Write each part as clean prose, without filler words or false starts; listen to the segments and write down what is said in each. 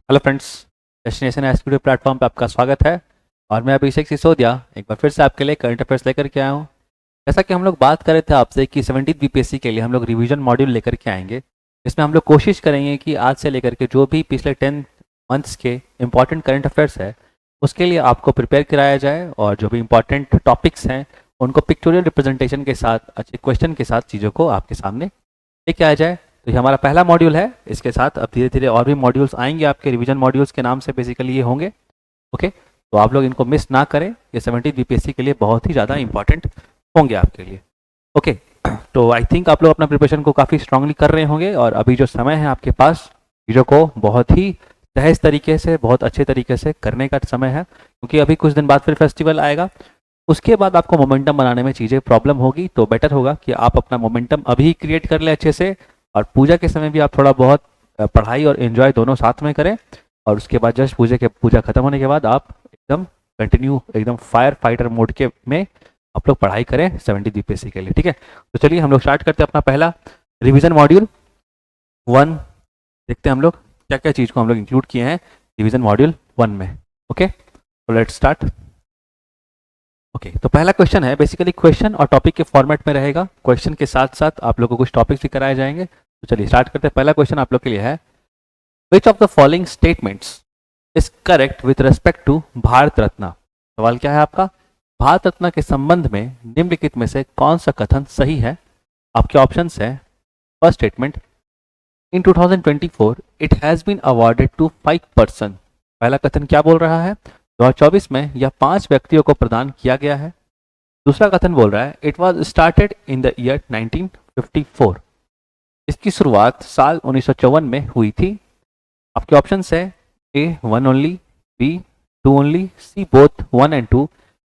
Hello friends, destination studio platform पे आपका स्वागत है। और मैं अभिषेक सिसोदिया एक बार फिर से आपके लिए करंट अफेयर्स लेकर के आया हूँ। जैसा कि हम लोग बात कर रहे थे आपसे कि 17th बीपीएससी के लिए हम लोग रिवीजन मॉड्यूल लेकर के आएंगे। इसमें हम लोग कोशिश करेंगे कि आज से लेकर के जो भी पिछले 10 मंथ्स के इंपॉर्टेंट करंट अफेयर्स है उसके लिए आपको प्रिपेयर कराया जाए, और जो भी इंपॉर्टेंट टॉपिक्स हैं उनको पिक्टोरियल रिप्रेजेंटेशन के साथ, अच्छे क्वेश्चन के साथ चीज़ों को आपके सामने लेके आ जाए। तो ये हमारा पहला मॉड्यूल है। इसके साथ अब धीरे धीरे और भी मॉड्यूल्स आएंगे, आपके रिवीजन मॉड्यूल्स के नाम से बेसिकली ये होंगे। ओके, तो आप लोग इनको मिस ना करें, ये 17th बीपीएससी के लिए बहुत ही ज़्यादा इंपॉर्टेंट होंगे आपके लिए। ओके, तो आई थिंक आप लोग अपना प्रिपरेशन को काफ़ी स्ट्रांगली कर रहे होंगे, और अभी जो समय है आपके पास चीज़ों को बहुत ही सहज तरीके से, बहुत अच्छे तरीके से करने का समय है, क्योंकि अभी कुछ दिन बाद फिर फेस्टिवल आएगा। उसके बाद आपको मोमेंटम बनाने में चीज़ें प्रॉब्लम होगी, तो बेटर होगा कि आप अपना मोमेंटम अभी क्रिएट कर ले अच्छे से, और पूजा के समय भी आप थोड़ा बहुत पढ़ाई और एंजॉय दोनों साथ में करें। और उसके बाद जस्ट पूजा खत्म होने के बाद आप एकदम कंटिन्यू, एकदम फायर फाइटर मोड के में आप लोग पढ़ाई करें 70 बीपीएससी के लिए। ठीक है, तो चलिए हम लोग स्टार्ट करते हैं अपना पहला रिवीजन मॉड्यूल 1। देखते हैं हम लोग क्या क्या चीज़ को हम लोग इंक्लूड किए हैं रिवीजन मॉड्यूल 1 में। ओके, तो लेट्स स्टार्ट। ओके, तो पहला क्वेश्चन है, बेसिकली क्वेश्चन और टॉपिक के फॉर्मेट में रहेगा। क्वेश्चन के साथ साथ आप लोगों को कुछ टॉपिक्स भी कराए जाएंगे। तो चलिए स्टार्ट करते हैं। पहला क्वेश्चन आप लोग के लिए है, which of the following statements is correct with respect to Bharat Ratna. सवाल क्या है आपका, भारत रत्न के संबंध में निम्नलिखित में से कौन सा कथन सही है। आपके ऑप्शंस है, first statement, in 2024 it has been awarded to 5 person. पहला कथन क्या बोल रहा है, 2024 में यह 5 व्यक्तियों को प्रदान किया गया है। दूसरा कथन बोल रहा है, it was started in the year 1954। इसकी शुरुआत साल 1954 में हुई थी। आपके ऑप्शन है, A 1 only, B 2 only, C both 1 and 2,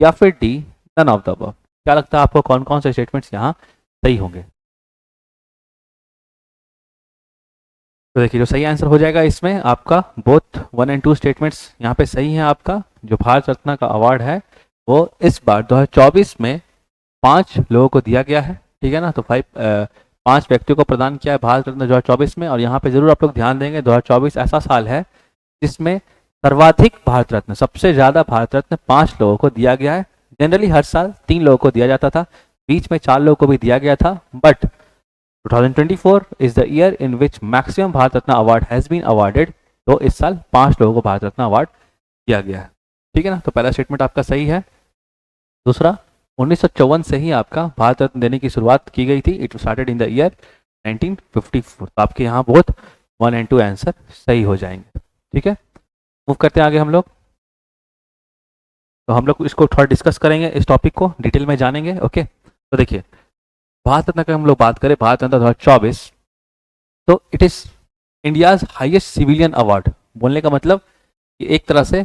या फिर D none of the above. क्या लगता है आपको कौन कौन से स्टेटमेंट्स यहाँ सही होंगे। तो देखिए, जो सही आंसर हो जाएगा इसमें आपका बोथ 1 एंड 2 स्टेटमेंट्स यहाँ पे सही है। आपका जो भारत रत्न का अवार्ड है वो इस बार 2024 में 5 लोगों को दिया गया है। ठीक है ना, तो 5 व्यक्तियों को प्रदान किया है भारत रत्न 2024 में। और यहाँ पे जरूर आप लोग ध्यान देंगे, 2024 ऐसा साल है जिसमें सर्वाधिक भारत रत्न, सबसे ज्यादा भारत रत्न 5 लोगों को दिया गया है। जनरली हर साल 3 लोगों को दिया जाता था, बीच में 4 लोगों को भी दिया गया था, but 2024 is the year in which maximum Bharat Ratna award has been awarded. तो इस साल 5 लोगों को भारत रत्न अवार्ड दिया गया है। ठीक है ना, तो पहला स्टेटमेंट आपका सही है। दूसरा, 1954 से ही आपका भारत रत्न देने की शुरुआत की गई थी। It started in the year 1954। तो आपके यहाँ बोथ 1 एंड 2 आंसर सही हो जाएंगे। ठीक है, मूव करते हैं आगे हम लोग। तो हम लोग इसको थोड़ा डिस्कस करेंगे, इस टॉपिक को डिटेल में जानेंगे। ओके, तो देखिए, भारत रत्न की हम लोग बात करें, भारत रत्न 2024, तो it is India's highest civilian award. बोलने का मतलब कि एक तरह से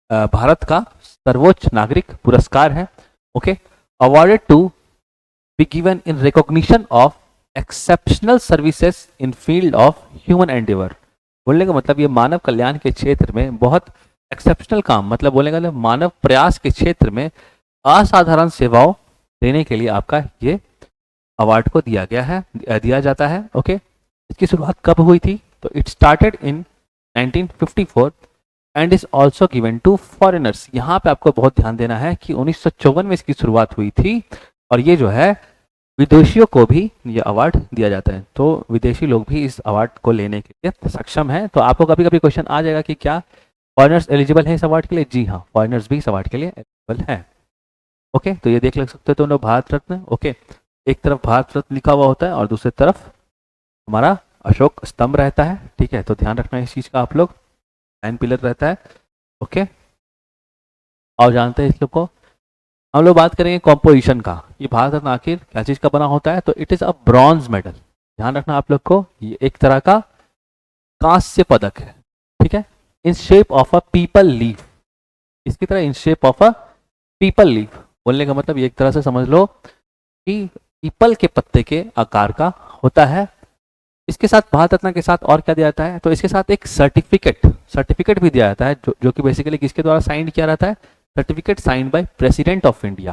भारत का सर्वोच्च नागरिक पुरस्कार है। Okay, awarded to be given in recognition of exceptional services in field of human endeavour. बोलने का मतलब ये मानव कल्याण के क्षेत्र में बहुत एक्सेप्शनल काम, मतलब बोलने का मतलब मानव प्रयास के क्षेत्र में असाधारण सेवाओं देने के लिए आपका ये अवार्ड को दिया जाता है। ओके, इसकी शुरुआत कब हुई थी, तो it started in 1954 and is also given to foreigners. यहाँ पे आपको बहुत ध्यान देना है कि 1954 में इसकी शुरुआत हुई थी, और ये जो है विदेशियों को भी ये अवार्ड दिया जाता है। तो विदेशी लोग भी इस अवार्ड को लेने के लिए सक्षम है। तो आपको कभी कभी क्वेश्चन आ जाएगा कि क्या फॉरेनर्स एलिजिबल है इस अवार्ड के लिए। जी हाँ, फॉरेनर्स भी इस अवार्ड के लिए एलिजिबल है। ओके, तो ये देख सकते हो तो लोग भारत रत्न। ओके, एक तरफ भारत रत्न लिखा हुआ होता है और दूसरी तरफ हमारा अशोक स्तंभ रहता है। ठीक है, तो ध्यान रखना इस चीज का आप लोग, 9 पिलर रहता है। ओके, और जानते हैं इस लोग को। हम लोग बात करेंगे कॉम्पोजिशन का, ये भारत रत्न आखिर क्या चीज का बना होता है, तो it is a bronze medal. ध्यान रखना आप लोग को, ये एक तरह का कांस्य पदक है। ठीक है, in shape of a people leaf, इसकी तरह in shape of a people leaf. बोलने का मतलब ये एक तरह से समझ लो कि पीपल के पत्ते के आकार का होता है। इसके साथ भारत रत्न के साथ और क्या दिया जाता है, तो इसके साथ एक सर्टिफिकेट भी दिया जाता है, जो कि बेसिकली किसके द्वारा साइन किया रहता है, certificate signed by president of India.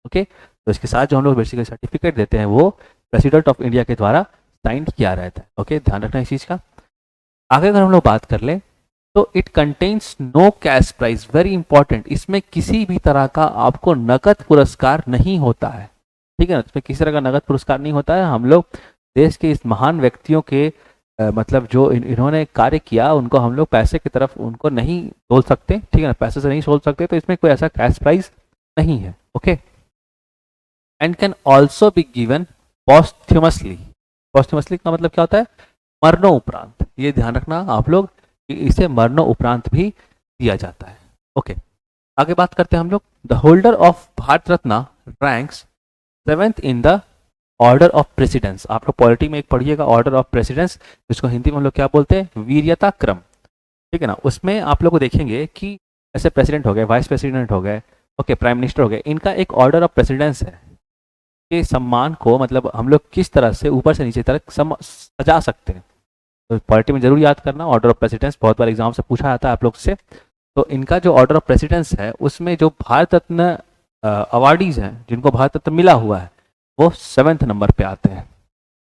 Okay, तो इसके साथ जो हम लोग बेसिकली सर्टिफिकेट देते हैं वो प्रेसिडेंट ऑफ इंडिया के द्वारा साइन किया रहता है। ओके, ध्यान रखना इस चीज का। आगे अगर हम लोग बात कर ले, तो it contains no cash prize, very important, इसमें किसी भी तरह का आपको नकद पुरस्कार नहीं होता है, ठीक है ना, इसमें किसी तरह का नगद पुरस्कार नहीं होता है। हम लोग देश के इस महान व्यक्तियों के मतलब जो इन्होंने कार्य किया उनको हम लोग पैसे की तरफ उनको नहीं बोल सकते, ठीक है ना, पैसे से नहीं सोच सकते, तो इसमें कोई ऐसा कैश प्राइज नहीं है। Okay, and can also be given posthumously. Posthumously का मतलब क्या होता है? मरणों उपरांत, ये ध्यान रखना आप लोग कि इसे मरणों उपरांत भी दिया जाता है। ओके, आगे बात करते हैं हम लोग। The holder of Bharat Ratna ranks 7th in the order of precedence. आप लोग पॉलिटी में एक पढ़िएगा, ऑर्डर ऑफ प्रेसिडेंस, जिसको हिंदी में हम लोग क्या बोलते हैं? वीर्यता क्रम, ठीक है ना। उसमें आप लोग को देखेंगे कि ऐसे प्रेसिडेंट हो गए, वाइस प्रेसिडेंट हो गए, ओके, प्राइम मिनिस्टर हो गए, इनका एक ऑर्डर ऑफ प्रेसिडेंस है के सम्मान को मतलब हम लोग किस तरह से ऊपर से नीचे तक सजा सकते हैं। तो पॉलिटी में जरूर याद करना, ऑर्डर ऑफ प्रेसिडेंस बहुत बार एग्जाम से पूछा जाता है आप लोग से। तो इनका जो ऑर्डर ऑफ प्रेसिडेंस है उसमें जो भारत रत्न अवार्डीज हैं, जिनको भारत रत्न मिला हुआ है, वो 7th नंबर पे आते हैं।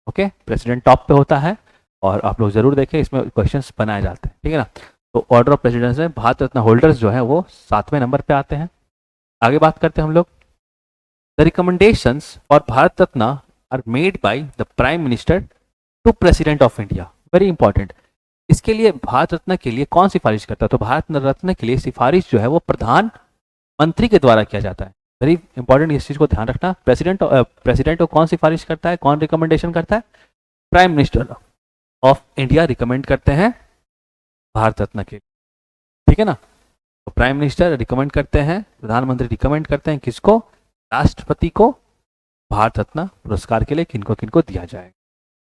ओके, प्रेसिडेंट टॉप पे होता है और आप लोग जरूर देखें, इसमें क्वेश्चंस बनाए जाते हैं, ठीक है ना। तो ऑर्डर ऑफ प्रेसिडेंस में भारत रत्न होल्डर्स जो है वो 7वें नंबर पे आते हैं। आगे बात करते हैं हम लोग। The recommendations for Bharat Ratna are made by the prime minister to president of India, very important. इसके लिए भारत रत्न के लिए कौन सिफारिश करता है? तो भारत रत्न के लिए सिफारिश जो है वो प्रधानमंत्री के द्वारा किया जाता है। वेरी इंपॉर्टेंट, इस चीज को ध्यान रखना। प्रेसिडेंट को कौन सिफारिश करता है, कौन रिकमेंडेशन करता है? Prime minister of India recommend करते हैं भारत रत्न के, ठीक है ना। तो प्राइम मिनिस्टर रिकमेंड करते हैं, प्रधानमंत्री रिकमेंड करते हैं किसको? राष्ट्रपति को भारत रत्न पुरस्कार के लिए किनको किनको दिया जाएगा।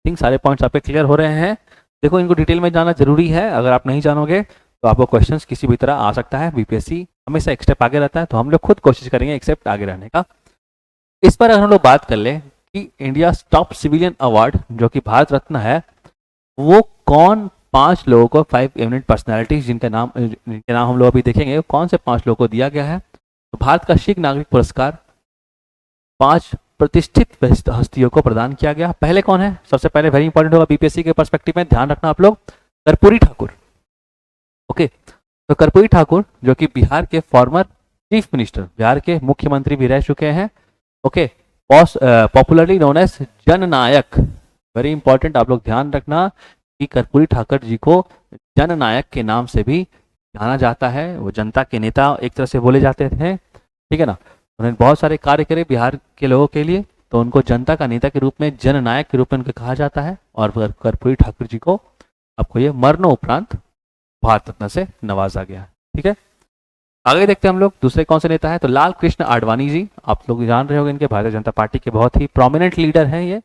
थिंक सारे पॉइंट्स आप पे क्लियर हो रहे हैं। देखो, इनको डिटेल में जानना जरूरी है, अगर आप नहीं जानोगे तो आपको क्वेश्चंस किसी भी तरह आ सकता है। बीपीएससी हमेशा एक स्टेप आगे रहता है, तो हम लोग खुद कोशिश करेंगे एक स्टेप आगे रहने का। इस पर अगर हम लोग बात कर ले कि इंडिया टॉप सिविलियन अवार्ड जो कि भारत रत्न है, वो कौन 5 लोगों को, 5 एमिनेंट पर्सनैलिटीज जिनके नाम हम लोग अभी देखेंगे, कौन से 5 लोगों को दिया गया है। तो भारत का शीघ्र नागरिक पुरस्कार 5 प्रतिष्ठित हस्तियों को प्रदान किया गया। पहले कौन है? सबसे पहले वेरी इंपॉर्टेंट होगा बीपीएससी के पर्सपेक्टिव में, ध्यान रखना आप लोग, कर्पूरी ठाकुर। ओके, तो कर्पूरी ठाकुर जो कि बिहार के फॉर्मर चीफ मिनिस्टर, बिहार के मुख्यमंत्री भी रह चुके हैं। ओके, पॉपुलरली नोन एज जननायक, वेरी इंपॉर्टेंट, आप लोग ध्यान रखना कि कर्पूरी ठाकुर जी को जननायक के नाम से भी जाना जाता है। वो जनता के नेता एक तरह से बोले जाते थे, ठीक है ना। उन्होंने बहुत सारे कार्य करे बिहार के लोगों के लिए, तो उनको जनता का नेता के रूप में, जननायक के रूप में उनको कहा जाता है। और कर्पूरी ठाकुर जी को आपको ये मरणों उपरांत भारत रत्न से नवाजा गया, ठीक है। आगे देखते हैं हम लोग दूसरे कौन से नेता है। तो लाल कृष्ण आडवाणी जी, आप लोग जान रहे होंगे, इनके भारतीय जनता पार्टी के बहुत ही प्रोमिनेंट लीडर हैं ये।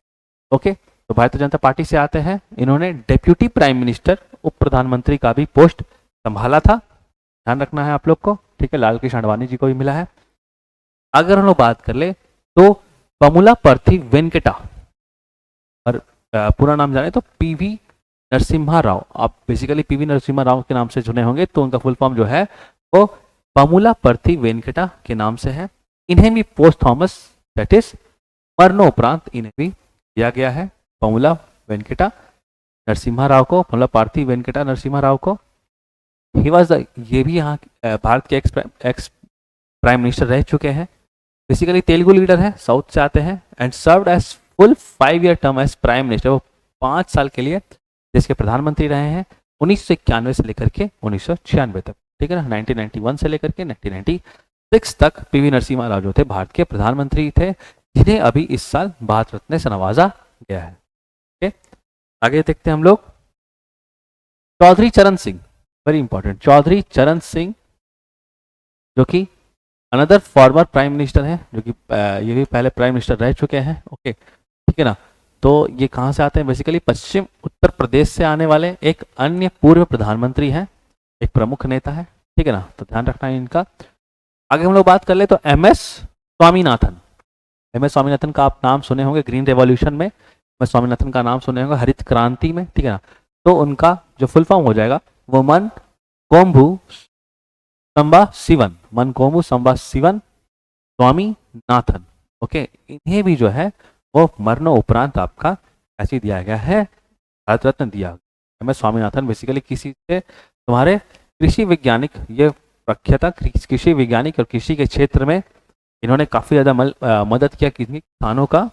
ओके, तो भारतीय जनता पार्टी से आते हैं। इन्होंने डेप्यूटी प्राइम मिनिस्टर, उप प्रधानमंत्री का भी पोस्ट संभाला था, ध्यान रखना है आप लोग को, ठीक है। लाल कृष्ण आडवाणी जी को भी मिला है। अगर हम लोग बात कर ले तो पमुला पर्थी वेंकटा, और पूरा नाम जाने तो पीवी नरसिम्हा राव, आप बेसिकली पीवी नरसिम्हा राव के नाम से सुने होंगे, तो उनका फुल फॉर्म जो है वो पमुला पर्थी वेंकटा के नाम से है। इन्हें भी पोस्ट थॉमस, दैट इज मरणोपरांत इन्हें भी दिया गया है, पमुला वेंकटा नरसिम्हा राव को, पमुला पार्थी वेंकटा नरसिम्हा राव को। ही वाज ये भी यहाँ भारत के एक्स प्राइम मिनिस्टर रह चुके हैं। बेसिकली तेलुगु लीडर है, साउथ से आते हैं, and served as full 5-year term as prime minister. वो 5 साल के लिए देश के प्रधानमंत्री रहे हैं, 1991 से लेकर के 1996 तक, ठीक है ना। 1991 से लेकर के 1996 तक पीवी नरसिम्हा राव जो थे भारत के प्रधानमंत्री थे, जिन्हें अभी इस साल भारत रत्न से नवाजा गया है। ठीक, आगे देखते हैं हम लोग। चौधरी चरण सिंह, वेरी इंपॉर्टेंट, चौधरी चरण सिंह जो कि अनदर फॉर्मर प्राइम मिनिस्टर हैं, जो कि ये भी पहले प्राइम मिनिस्टर रह चुके हैं। ओके, ठीक है ना। तो ये कहाँ से आते हैं? बेसिकली पश्चिम उत्तर प्रदेश से आने वाले एक अन्य पूर्व प्रधानमंत्री हैं, एक प्रमुख नेता है, ठीक है ना। तो ध्यान रखना है इनका। आगे हम लोग बात कर ले तो M S Swaminathan. M S Swaminathan का आप नाम सुने होंगे ग्रीन रेवोल्यूशन में, एम एस स्वामीनाथन का नाम सुने होंगे हरित क्रांति में, ठीक है ना। तो उनका जो फुल फॉर्म हो जाएगा वो मन कोम्भू संबा शिवन, मन कोम्भू संबा शिवन स्वामीनाथन। ओके, इन्हें भी जो है वो मरणों उपरांत आपका ऐसे दिया गया है, भारत रत्न दिया। एम एस स्वामीनाथन बेसिकली किसी से तुम्हारे कृषि वैज्ञानिक, ये प्रख्याता कृषि वैज्ञानिक और कृषि के क्षेत्र में इन्होंने काफ़ी ज़्यादा मदद किया किसानों का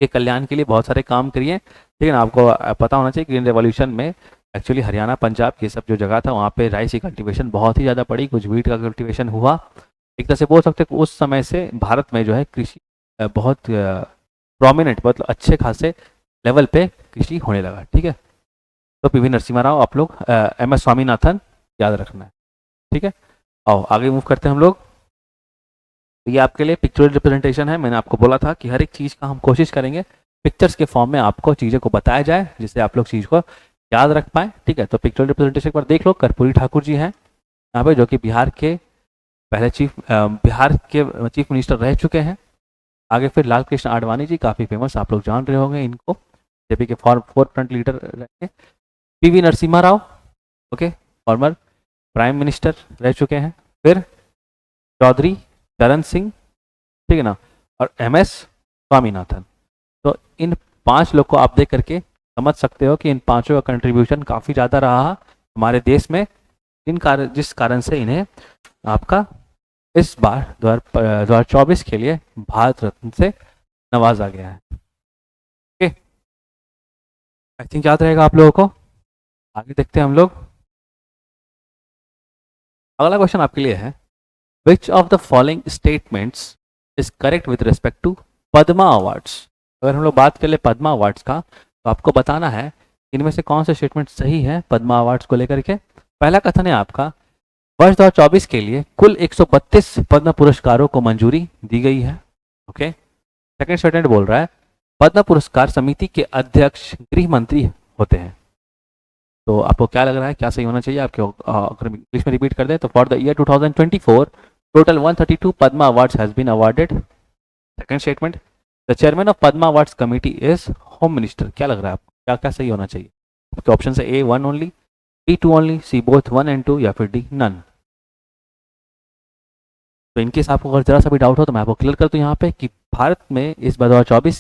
के कल्याण के लिए, बहुत सारे काम करिए। लेकिन आपको पता होना चाहिए ग्रीन रेवोल्यूशन में एक्चुअली हरियाणा पंजाब ये सब जो जगह था वहाँ पे राइस की कल्टीवेशन बहुत ही ज़्यादा पड़ी, कुछ व्हीट का कल्टीवेशन हुआ। एक तरह से बोल सकते हैं कि उस समय से भारत में जो है कृषि बहुत प्रोमिनेंट, मतलब अच्छे खासे लेवल पे कृषि होने लगा। ठीक है, तो पीवी नरसिम्हा राव आप लोग, एम एस स्वामीनाथन याद रखना है। ठीक है, आओ आगे मूव करते हैं हम लोग। तो ये आपके लिए पिक्चुरल रिप्रेजेंटेशन है। मैंने आपको बोला था कि हर एक चीज़ का हम कोशिश करेंगे पिक्चर्स के फॉर्म में आपको चीज़ों को बताया जाए, जिससे आप लोग चीज़ को याद रख पाए। ठीक है, तो पिक्चुरल रिप्रेजेंटेशन पर देख लो, कर्पूरी ठाकुर जी हैं यहाँ पे, जो कि बिहार के पहले बिहार के चीफ मिनिस्टर रह चुके हैं। आगे फिर लाल कृष्ण आडवाणी जी, काफ़ी फेमस, आप लोग जान रहे होंगे इनको, जेपी के फोर फ्रंट लीडर रहे। PV Narasimha Rao, okay, former prime minister रह चुके हैं। फिर चौधरी चरण सिंह, ठीक है ना, और एम एस स्वामीनाथन। तो इन 5 लोग को आप देख करके समझ सकते हो कि इन 5 का कंट्रीब्यूशन काफ़ी ज़्यादा रहा हमारे देश में, जिस कारण से इन्हें आपका इस बार 2024 के लिए भारत रत्न से नवाजा गया है। ओके, आई थिंक याद रहेगा आप लोगों को। आगे देखते हैं हम लोग। अगला क्वेश्चन आपके लिए है, which of the following statements is correct with respect to Padma awards. अगर हम लोग बात कर ले पद्मा अवार्ड्स का, तो आपको बताना है इनमें से कौन से स्टेटमेंट सही है पद्मा अवार्ड्स को लेकर के। पहला कथन है आपका, वर्ष 2024 के लिए कुल 132 पद्म पुरस्कारों को मंजूरी दी गई है। ओके, सेकंड स्टेटमेंट बोल रहा है, पद्म पुरस्कार समिति के अध्यक्ष गृह मंत्री होते हैं। तो आपको क्या लग रहा है, क्या सही होना चाहिए आपके? अगर इंग्लिश में रिपीट कर दे तो, for the year 2024 total 132 Padma awards has been awarded. Second statement, the chairman of Padma awards committee is home minister. क्या लग रहा है आपको, क्या क्या सही होना चाहिए? आपके ऑप्शन है A 1 only, B 2 only, C both 1 and 2, या फिर डी नन। तो इनकेस आपको अगर जरा सा भी डाउट हो तो मैं आपको क्लियर कर दूं यहाँ पे कि भारत में इस 2024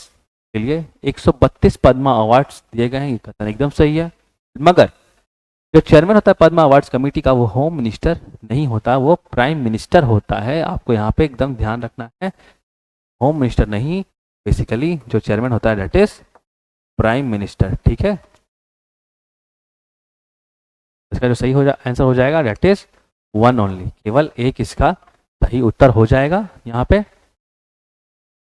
के लिए 132 पद्मा अवार्ड्स दिए गए हैं। ये कथन एकदम सही है, मगर जो चेयरमैन होता है पद्मा अवार्ड्स कमेटी का, वो होम मिनिस्टर नहीं होता, वो प्राइम मिनिस्टर होता है। आपको यहाँ पे एकदम ध्यान रखना है, होम मिनिस्टर नहीं, बेसिकली जो चेयरमैन होता है दैट इज प्राइम मिनिस्टर। ठीक है, इसका जो सही आंसर हो जाएगा दैट इज 1 ओनली, केवल एक इसका सही उत्तर हो जाएगा। यहाँ पे इस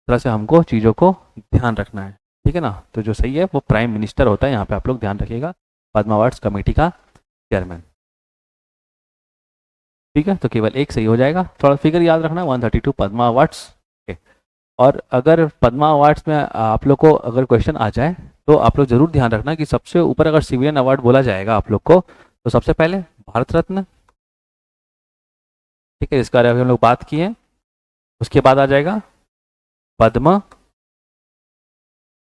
तरह से हमको चीज़ों को ध्यान रखना है। ठीक है ना, तो जो सही है वो प्राइम मिनिस्टर होता है। यहाँ पे आप लोग ध्यान रखिएगा, पद्मा अवार्ड्स कमेटी का चेयरमैन। ठीक है, तो केवल एक सही हो जाएगा। थोड़ा फिगर याद रखना, 132 पद्मा अवार्ड्स। और अगर पद्मा अवार्ड्स में आप लोग को अगर क्वेश्चन आ जाए तो आप लोग जरूर ध्यान रखना कि सबसे ऊपर अगर सिविलियन अवार्ड बोला जाएगा आप लोग को, तो सबसे पहले भारत रत्न, ठीक है, इसके बारे में हम लोग बात किए। उसके बाद आ जाएगा पद्म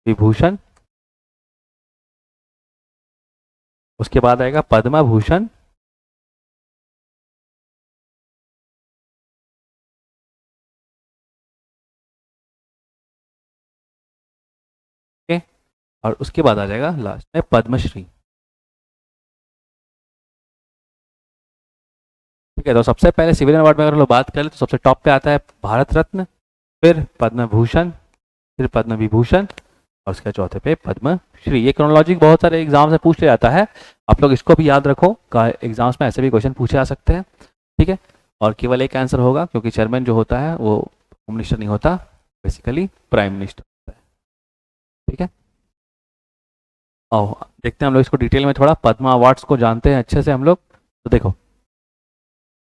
विभूषण, उसके बाद आएगा पद्म भूषण, और उसके बाद आ जाएगा लास्ट में पद्मश्री। ठीक है, तो सबसे पहले सिविलियन अवार्ड में अगर हम लोग बात करें तो सबसे टॉप पे आता है भारत रत्न, फिर पद्म भूषण, फिर पद्म विभूषण, और उसके चौथे पे पद्मश्री। ये क्रोनोलॉजी बहुत सारे एग्जाम से पूछ लिया जाता है, आप लोग इसको भी याद रखो, एग्जाम्स में ऐसे भी क्वेश्चन पूछे जा सकते हैं। ठीक है, और केवल एक आंसर होगा क्योंकि चेयरमैन जो होता है वो होम मिनिस्टर नहीं होता, बेसिकली प्राइम मिनिस्टर होता है। ठीक है, और देखते हैं हम लोग इसको डिटेल में, थोड़ा पद्मा अवार्ड्स को जानते हैं अच्छे से हम लोग। तो देखो,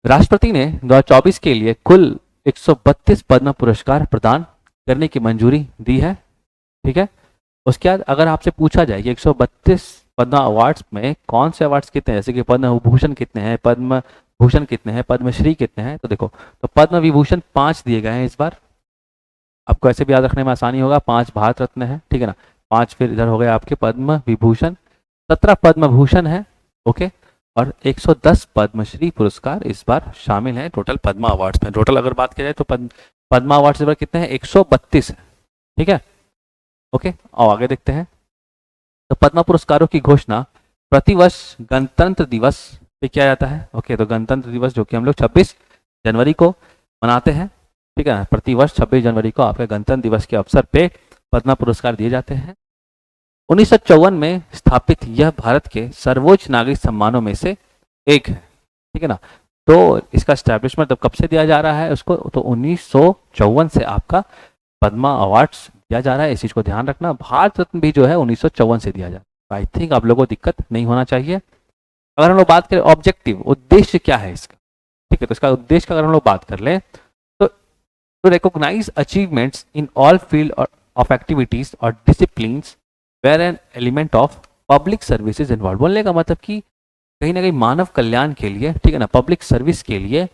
राष्ट्रपति ने 2024 के लिए कुल 132 पद्म पुरस्कार प्रदान करने की मंजूरी दी है। ठीक है, उसके बाद अगर आपसे पूछा जाए कि 132 पद्म अवार्ड्स में कौन से अवार्ड्स कितने हैं, जैसे कि पद्म विभूषण कितने हैं, पद्म भूषण कितने हैं, पद्मश्री कितने हैं, तो देखो, तो पद्म विभूषण 5 दिए गए हैं इस बार। आपको ऐसे भी याद रखने में आसानी होगा, 5 भारत रत्न है। ठीक है ना, 5 फिर इधर हो गए आपके पद्म विभूषण, 17 पद्म भूषण है। ओके, और 110 पद्मश्री पुरस्कार इस बार शामिल हैं टोटल पद्मा अवार्ड्स में। टोटल अगर बात की जाए तो पद्मा अवार्ड्स इस बार कितने हैं, 132 है। ठीक है, ओके, और आगे देखते हैं। तो पद्मा पुरस्कारों की घोषणा प्रतिवर्ष गणतंत्र दिवस पे किया जाता है। ओके, तो गणतंत्र दिवस जो कि हम लोग 26 जनवरी को मनाते हैं, ठीक है ना, प्रतिवर्ष 26 जनवरी को आपके गणतंत्र दिवस के अवसर पे पद्म पुरस्कार दिए जाते हैं। 1954 में स्थापित यह भारत के सर्वोच्च नागरिक सम्मानों में से एक है, ठीक है ना। तो इसका स्टैब्लिशमेंट कब से दिया जा रहा है उसको, तो 1954 से आपका पद्मा अवार्ड्स दिया जा रहा है। इस चीज को ध्यान रखना। भारत रत्न भी जो है 1954 से दिया जा रहा है। आई थिंक आप लोगों को दिक्कत नहीं होना चाहिए। अगर हम लोग बात करें ऑब्जेक्टिव, उद्देश्य क्या है इसका, ठीक है, तो इसका उद्देश्य का अगर हम लोग बात कर लें तो to recognise achievements in all field of activities और disciplines where an element of public services involve. बोलने का मतलब कि कहीं ना कहीं मानव कल्याण के लिए, ठीक है ना, पब्लिक सर्विस के लिए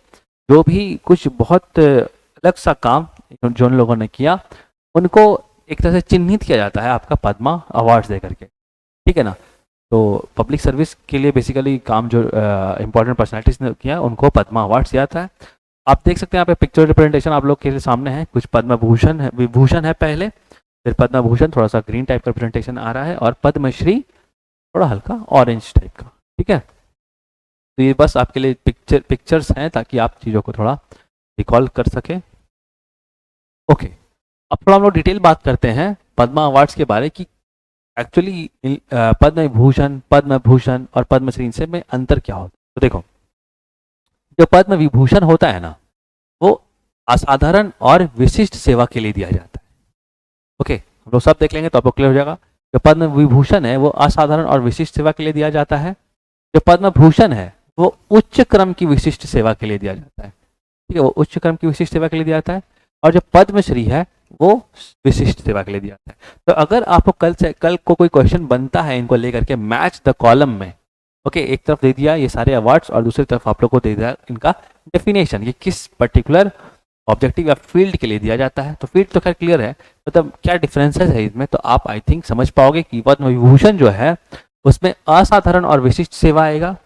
जो भी कुछ बहुत अलग सा काम जो उन लोगों ने किया, उनको एक तरह से चिन्हित किया जाता है आपका पद्मा अवार्ड्स दे करके, ठीक है ना। तो पब्लिक सर्विस के लिए बेसिकली काम जो इंपॉर्टेंट पर्सनैलिटीज ने किया उनको पद्मा अवार्ड्स दिया जाता है। आप देख सकते हैं यहाँ पे पिक्चर रिप्रेजेंटेशन आप लोग के सामने है। कुछ पद्म भूषण है, विभूषण है पहले, फिर पद्म भूषण थोड़ा सा ग्रीन टाइप का रिप्रेजेंटेशन आ रहा है, और पद्मश्री थोड़ा हल्का ऑरेंज टाइप का, ठीक है। तो ये बस आपके लिए पिक्चर्स हैं ताकि आप चीज़ों को थोड़ा रिकॉल कर सके। ओके, अब थोड़ा हम लोग डिटेल बात करते हैं पद्मा अवार्ड्स के बारे की। एक्चुअली पद्म विभूषण, पद्म भूषण और पद्मश्री से में अंतर क्या होता है। तो देखो, जो पद्म विभूषण होता है ना, वो असाधारण और विशिष्ट सेवा के लिए दिया जाता है। ओके, हम लोग सब देख लेंगे तो आपको क्लियर हो जाएगा। जो पद्म विभूषण है वो असाधारण और विशिष्ट सेवा के लिए दिया जाता है। जो पद्म भूषण है वो उच्च क्रम की विशिष्ट सेवा के लिए दिया जाता है, ठीक है, वो उच्च क्रम की विशिष्ट सेवा के लिए दिया जाता है। और जो पद्मश्री है वो विशिष्ट सेवा के लिए दिया जाता है। तो अगर आपको कल को कोई क्वेश्चन बनता है इनको लेकर के मैच द कॉलम में, ओके, एक तरफ दे दिया ये सारे अवार्ड्स और दूसरी तरफ आप लोग को दे दिया इनका डेफिनेशन, ये किस पर्टिकुलर ऑब्जेक्टिव या फील्ड के लिए दिया जाता है। तो फील्ड तो खैर क्लियर है, मतलब क्या डिफरेंसेस है इसमें, तो आप आई थिंक समझ पाओगे कि पद्म विभूषण जो है उसमें असाधारण और विशिष्ट सेवा आएगा,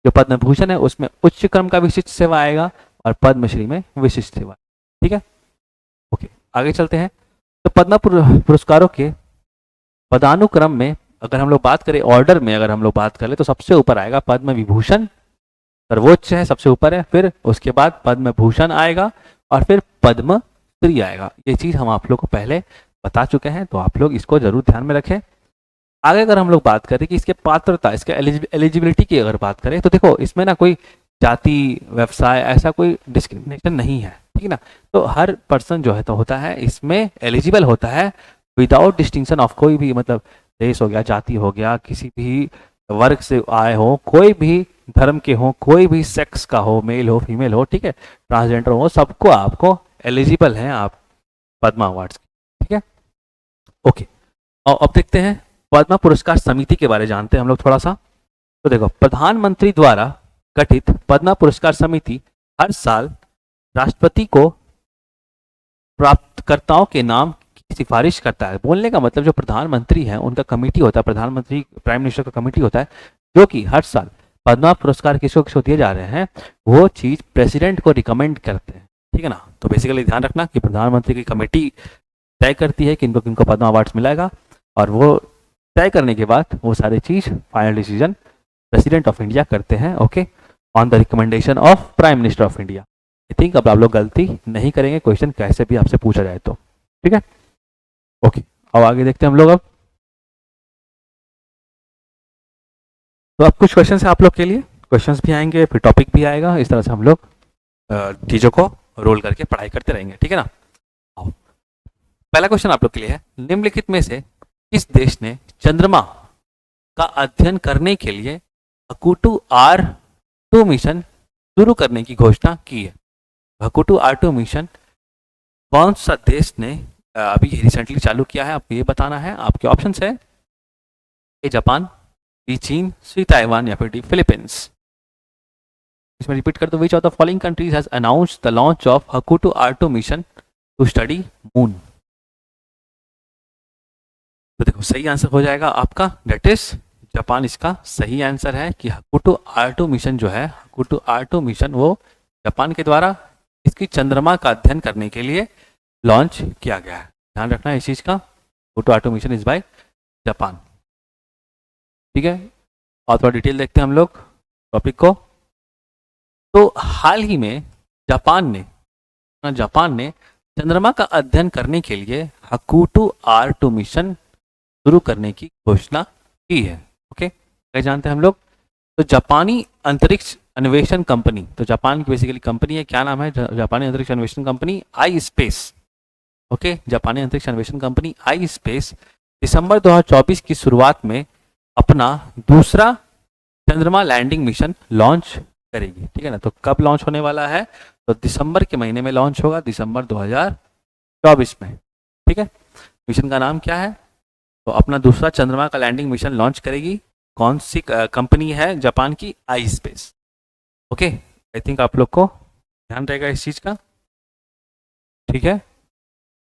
जो पद्म भूषण है उसमें उच्च क्रम का विशिष्ट सेवा आएगा, और पद्मश्री में विशिष्ट सेवा, ठीक है। ओके, आगे चलते हैं। तो पद्म पुरस्कारों के पदानुक्रम में अगर हम लोग बात करें, ऑर्डर में अगर हम लोग बात करें, तो सबसे ऊपर आएगा पद्म विभूषण, सर्वोच्च है, सबसे ऊपर है, फिर उसके बाद पद्म भूषण आएगा और फिर पद्मश्री आएगा। ये चीज हम आप लोग को पहले बता चुके हैं, तो आप लोग इसको जरूर ध्यान में रखें। आगे अगर हम लोग बात करें कि इसके पात्रता, इसके एलिजिबिलिटी की अगर बात करें, तो देखो इसमें ना कोई जाति, व्यवसाय, ऐसा कोई डिस्क्रिमिनेशन नहीं है, ठीक है ना। तो हर पर्सन जो है तो होता है इसमें एलिजिबल होता है विदाउट डिस्टिंक्शन ऑफ कोई भी, मतलब देश हो गया, जाति हो गया, किसी भी वर्ग से आए हो, कोई भी धर्म के हो, कोई भी सेक्स का हो, मेल हो फीमेल हो, ठीक है, ट्रांसजेंडर हो, सबको आपको एलिजिबल हैं आप पद्मा अवार्ड्स, ठीक है। ओके, और अब देखते हैं पद्मा पुरस्कार समिति के बारे में जानते हैं हम लोग थोड़ा सा। तो देखो, प्रधानमंत्री द्वारा गठित पद्मा पुरस्कार समिति हर साल राष्ट्रपति को प्राप्तकर्ताओं के नाम की सिफारिश करता है। बोलने का मतलब जो प्रधानमंत्री है उनका कमेटी होता है, प्रधानमंत्री प्राइम मिनिस्टर का कमेटी होता है, जो कि हर साल पद्मा पुरस्कार किसको किसको दिए जा रहे हैं वो चीज प्रेसिडेंट को रिकमेंड करते हैं, ठीक है ना। तो बेसिकली ध्यान रखना कि प्रधानमंत्री की कमेटी तय करती है कि इनको किनको पद्मा अवार्ड्स मिलेगा, और वो तय करने के बाद वो सारी चीज final decision president of India करते हैं, okay, on the recommendation of prime minister of India. I think अब आप लोग गलती नहीं करेंगे, क्वेश्चन कैसे भी आपसे पूछा जाए तो, ठीक है। ओके, अब आगे देखते हैं हम लोग। अब तो अब कुछ क्वेश्चन है आप लोग के लिए, क्वेश्चंस भी आएंगे, फिर टॉपिक भी आएगा, इस तरह से हम लोग चीजों को रोल करके पढ़ाई करते रहेंगे, ठीक है ना। आओ, पहला क्वेश्चन आप लोग के लिए है, निम्नलिखित में से किस देश ने चंद्रमा का अध्ययन करने के लिए हकुटू R2 मिशन शुरू करने की घोषणा की है। हकुटू R2 मिशन कौन सा देश ने अभी रिसेंटली चालू किया है, आपको ये बताना है। आपके ऑप्शंस है ए जापान, बी चीन, सी ताइवान या फिर डी फिलीपींस। इसमें रिपीट कर दो, which of the following countries has announced the launch of Hakuto R2 mission to study moon. तो देखो सही आंसर हो जाएगा आपका, डेट इज जापान इसका सही आंसर है कि हकुटू R2 मिशन जो है, हकुटू R2 मिशन वो जापान के द्वारा इसकी चंद्रमा का अध्ययन करने के लिए लॉन्च किया गया है। ध्यान रखना है इस चीज का, हकुटू R2 mission is by Japan, ठीक है। और थोड़ा डिटेल देखते हैं हम लोग। टॉपिक को। तो हाल ही में जापान ने चंद्रमा का अध्ययन करने के लिए हकुटू R2 मिशन शुरू करने की घोषणा की है। ओके, क्या जानते हैं हम लोग? तो जापानी अंतरिक्ष अन्वेषण कंपनी, तो जापान की बेसिकली कंपनी है, क्या नाम है? जापानी अंतरिक्ष अन्वेषण कंपनी आई स्पेस। ओके, जापानी अंतरिक्ष अन्वेषण कंपनी आई स्पेस दिसंबर 2024 की शुरुआत में अपना दूसरा चंद्रमा लैंडिंग मिशन लॉन्च करेगी। ठीक है ना, तो कब लॉन्च होने वाला है? तो दिसंबर के महीने में लॉन्च होगा, दिसंबर 2024 में। ठीक है, मिशन का नाम क्या है? तो अपना दूसरा चंद्रमा का लैंडिंग मिशन लॉन्च करेगी। कौन सी कंपनी है? जापान की आई स्पेस। ओके, आई थिंक आप लोग को ध्यान रहेगा इस चीज़ का। ठीक है,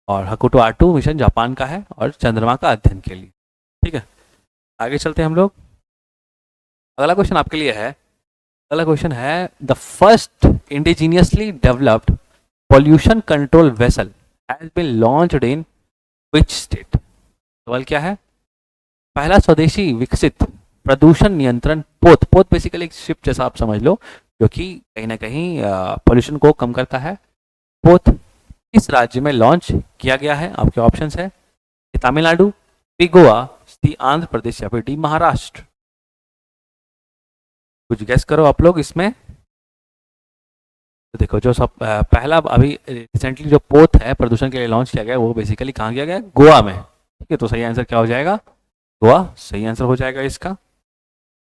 और हकुटो R2 मिशन जापान का है और चंद्रमा का अध्ययन के लिए। ठीक है, आगे चलते हैं हम लोग। अगला क्वेश्चन आपके लिए है, अगला क्वेश्चन है the first indigenously developed pollution control vessel has been launched in which state? सवाल क्या है? पहला स्वदेशी विकसित प्रदूषण नियंत्रण पोत बेसिकली एक शिप जैसा आप समझ लो, जो कि कहीं ना कहीं पॉल्यूशन को कम करता है। पोत किस राज्य में लॉन्च किया गया है? आपके ऑप्शंस है तमिलनाडु, बी गोवा, सी आंध्र प्रदेश या फिर डी महाराष्ट्र। कुछ गैस करो आप लोग इसमें। तो देखो, जो सब पहला अभी रिसेंटली जो पोत है प्रदूषण के लिए लॉन्च किया गया वो बेसिकली कहाँ किया गया? गोवा में। ठीक है, तो सही आंसर क्या हो जाएगा? गोवा सही आंसर हो जाएगा इसका।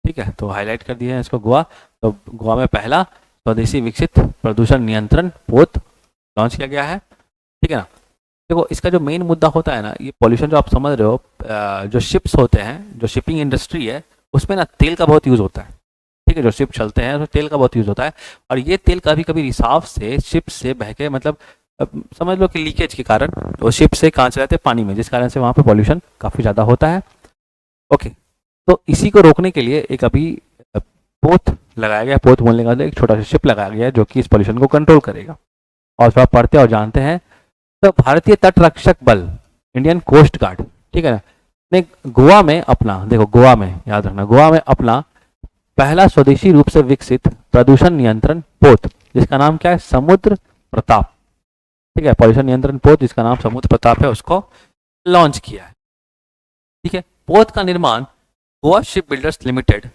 ठीक है, तो हाईलाइट कर दिया है इसको गोवा। तो गोवा में पहला स्वदेशी विकसित प्रदूषण नियंत्रण पोत लॉन्च किया गया है। ठीक है ना, देखो इसका जो मेन मुद्दा होता है ना, ये पॉल्यूशन जो आप समझ रहे हो, जो शिप्स होते हैं, जो शिपिंग इंडस्ट्री है, उसमें ना तेल का बहुत यूज़ होता है। ठीक है, जो शिप चलते हैं उसमें तेल का बहुत यूज़ होता है, और ये तेल कभी कभी रिसाव से शिप से बह के, मतलब समझ लो कि लीकेज के कारण वो शिप से कहाँ चले जाते हैं? पानी में, जिस कारण से वहाँ पे पॉल्यूशन काफ़ी ज़्यादा होता है। ओके, तो इसी को रोकने के लिए एक अभी पोत लगाया गया। पोत बोलने का एक छोटा सा शिप लगाया गया है जो कि इस पॉल्यूशन को कंट्रोल करेगा। और जो आप पढ़ते और जानते हैं, तो भारतीय तट रक्षक बल, इंडियन कोस्ट गार्ड, ठीक है ना, ने गोवा में अपना, देखो गोवा में, याद रखना, गोवा में अपना पहला स्वदेशी रूप से विकसित प्रदूषण नियंत्रण पोत, जिसका नाम क्या है? समुद्र प्रताप। ठीक है, पॉल्यूशन नियंत्रण पोत जिसका नाम समुद्र प्रताप है, उसको लॉन्च किया है। ठीक है, पोत का निर्माण गोवा शिप बिल्डर्स लिमिटेड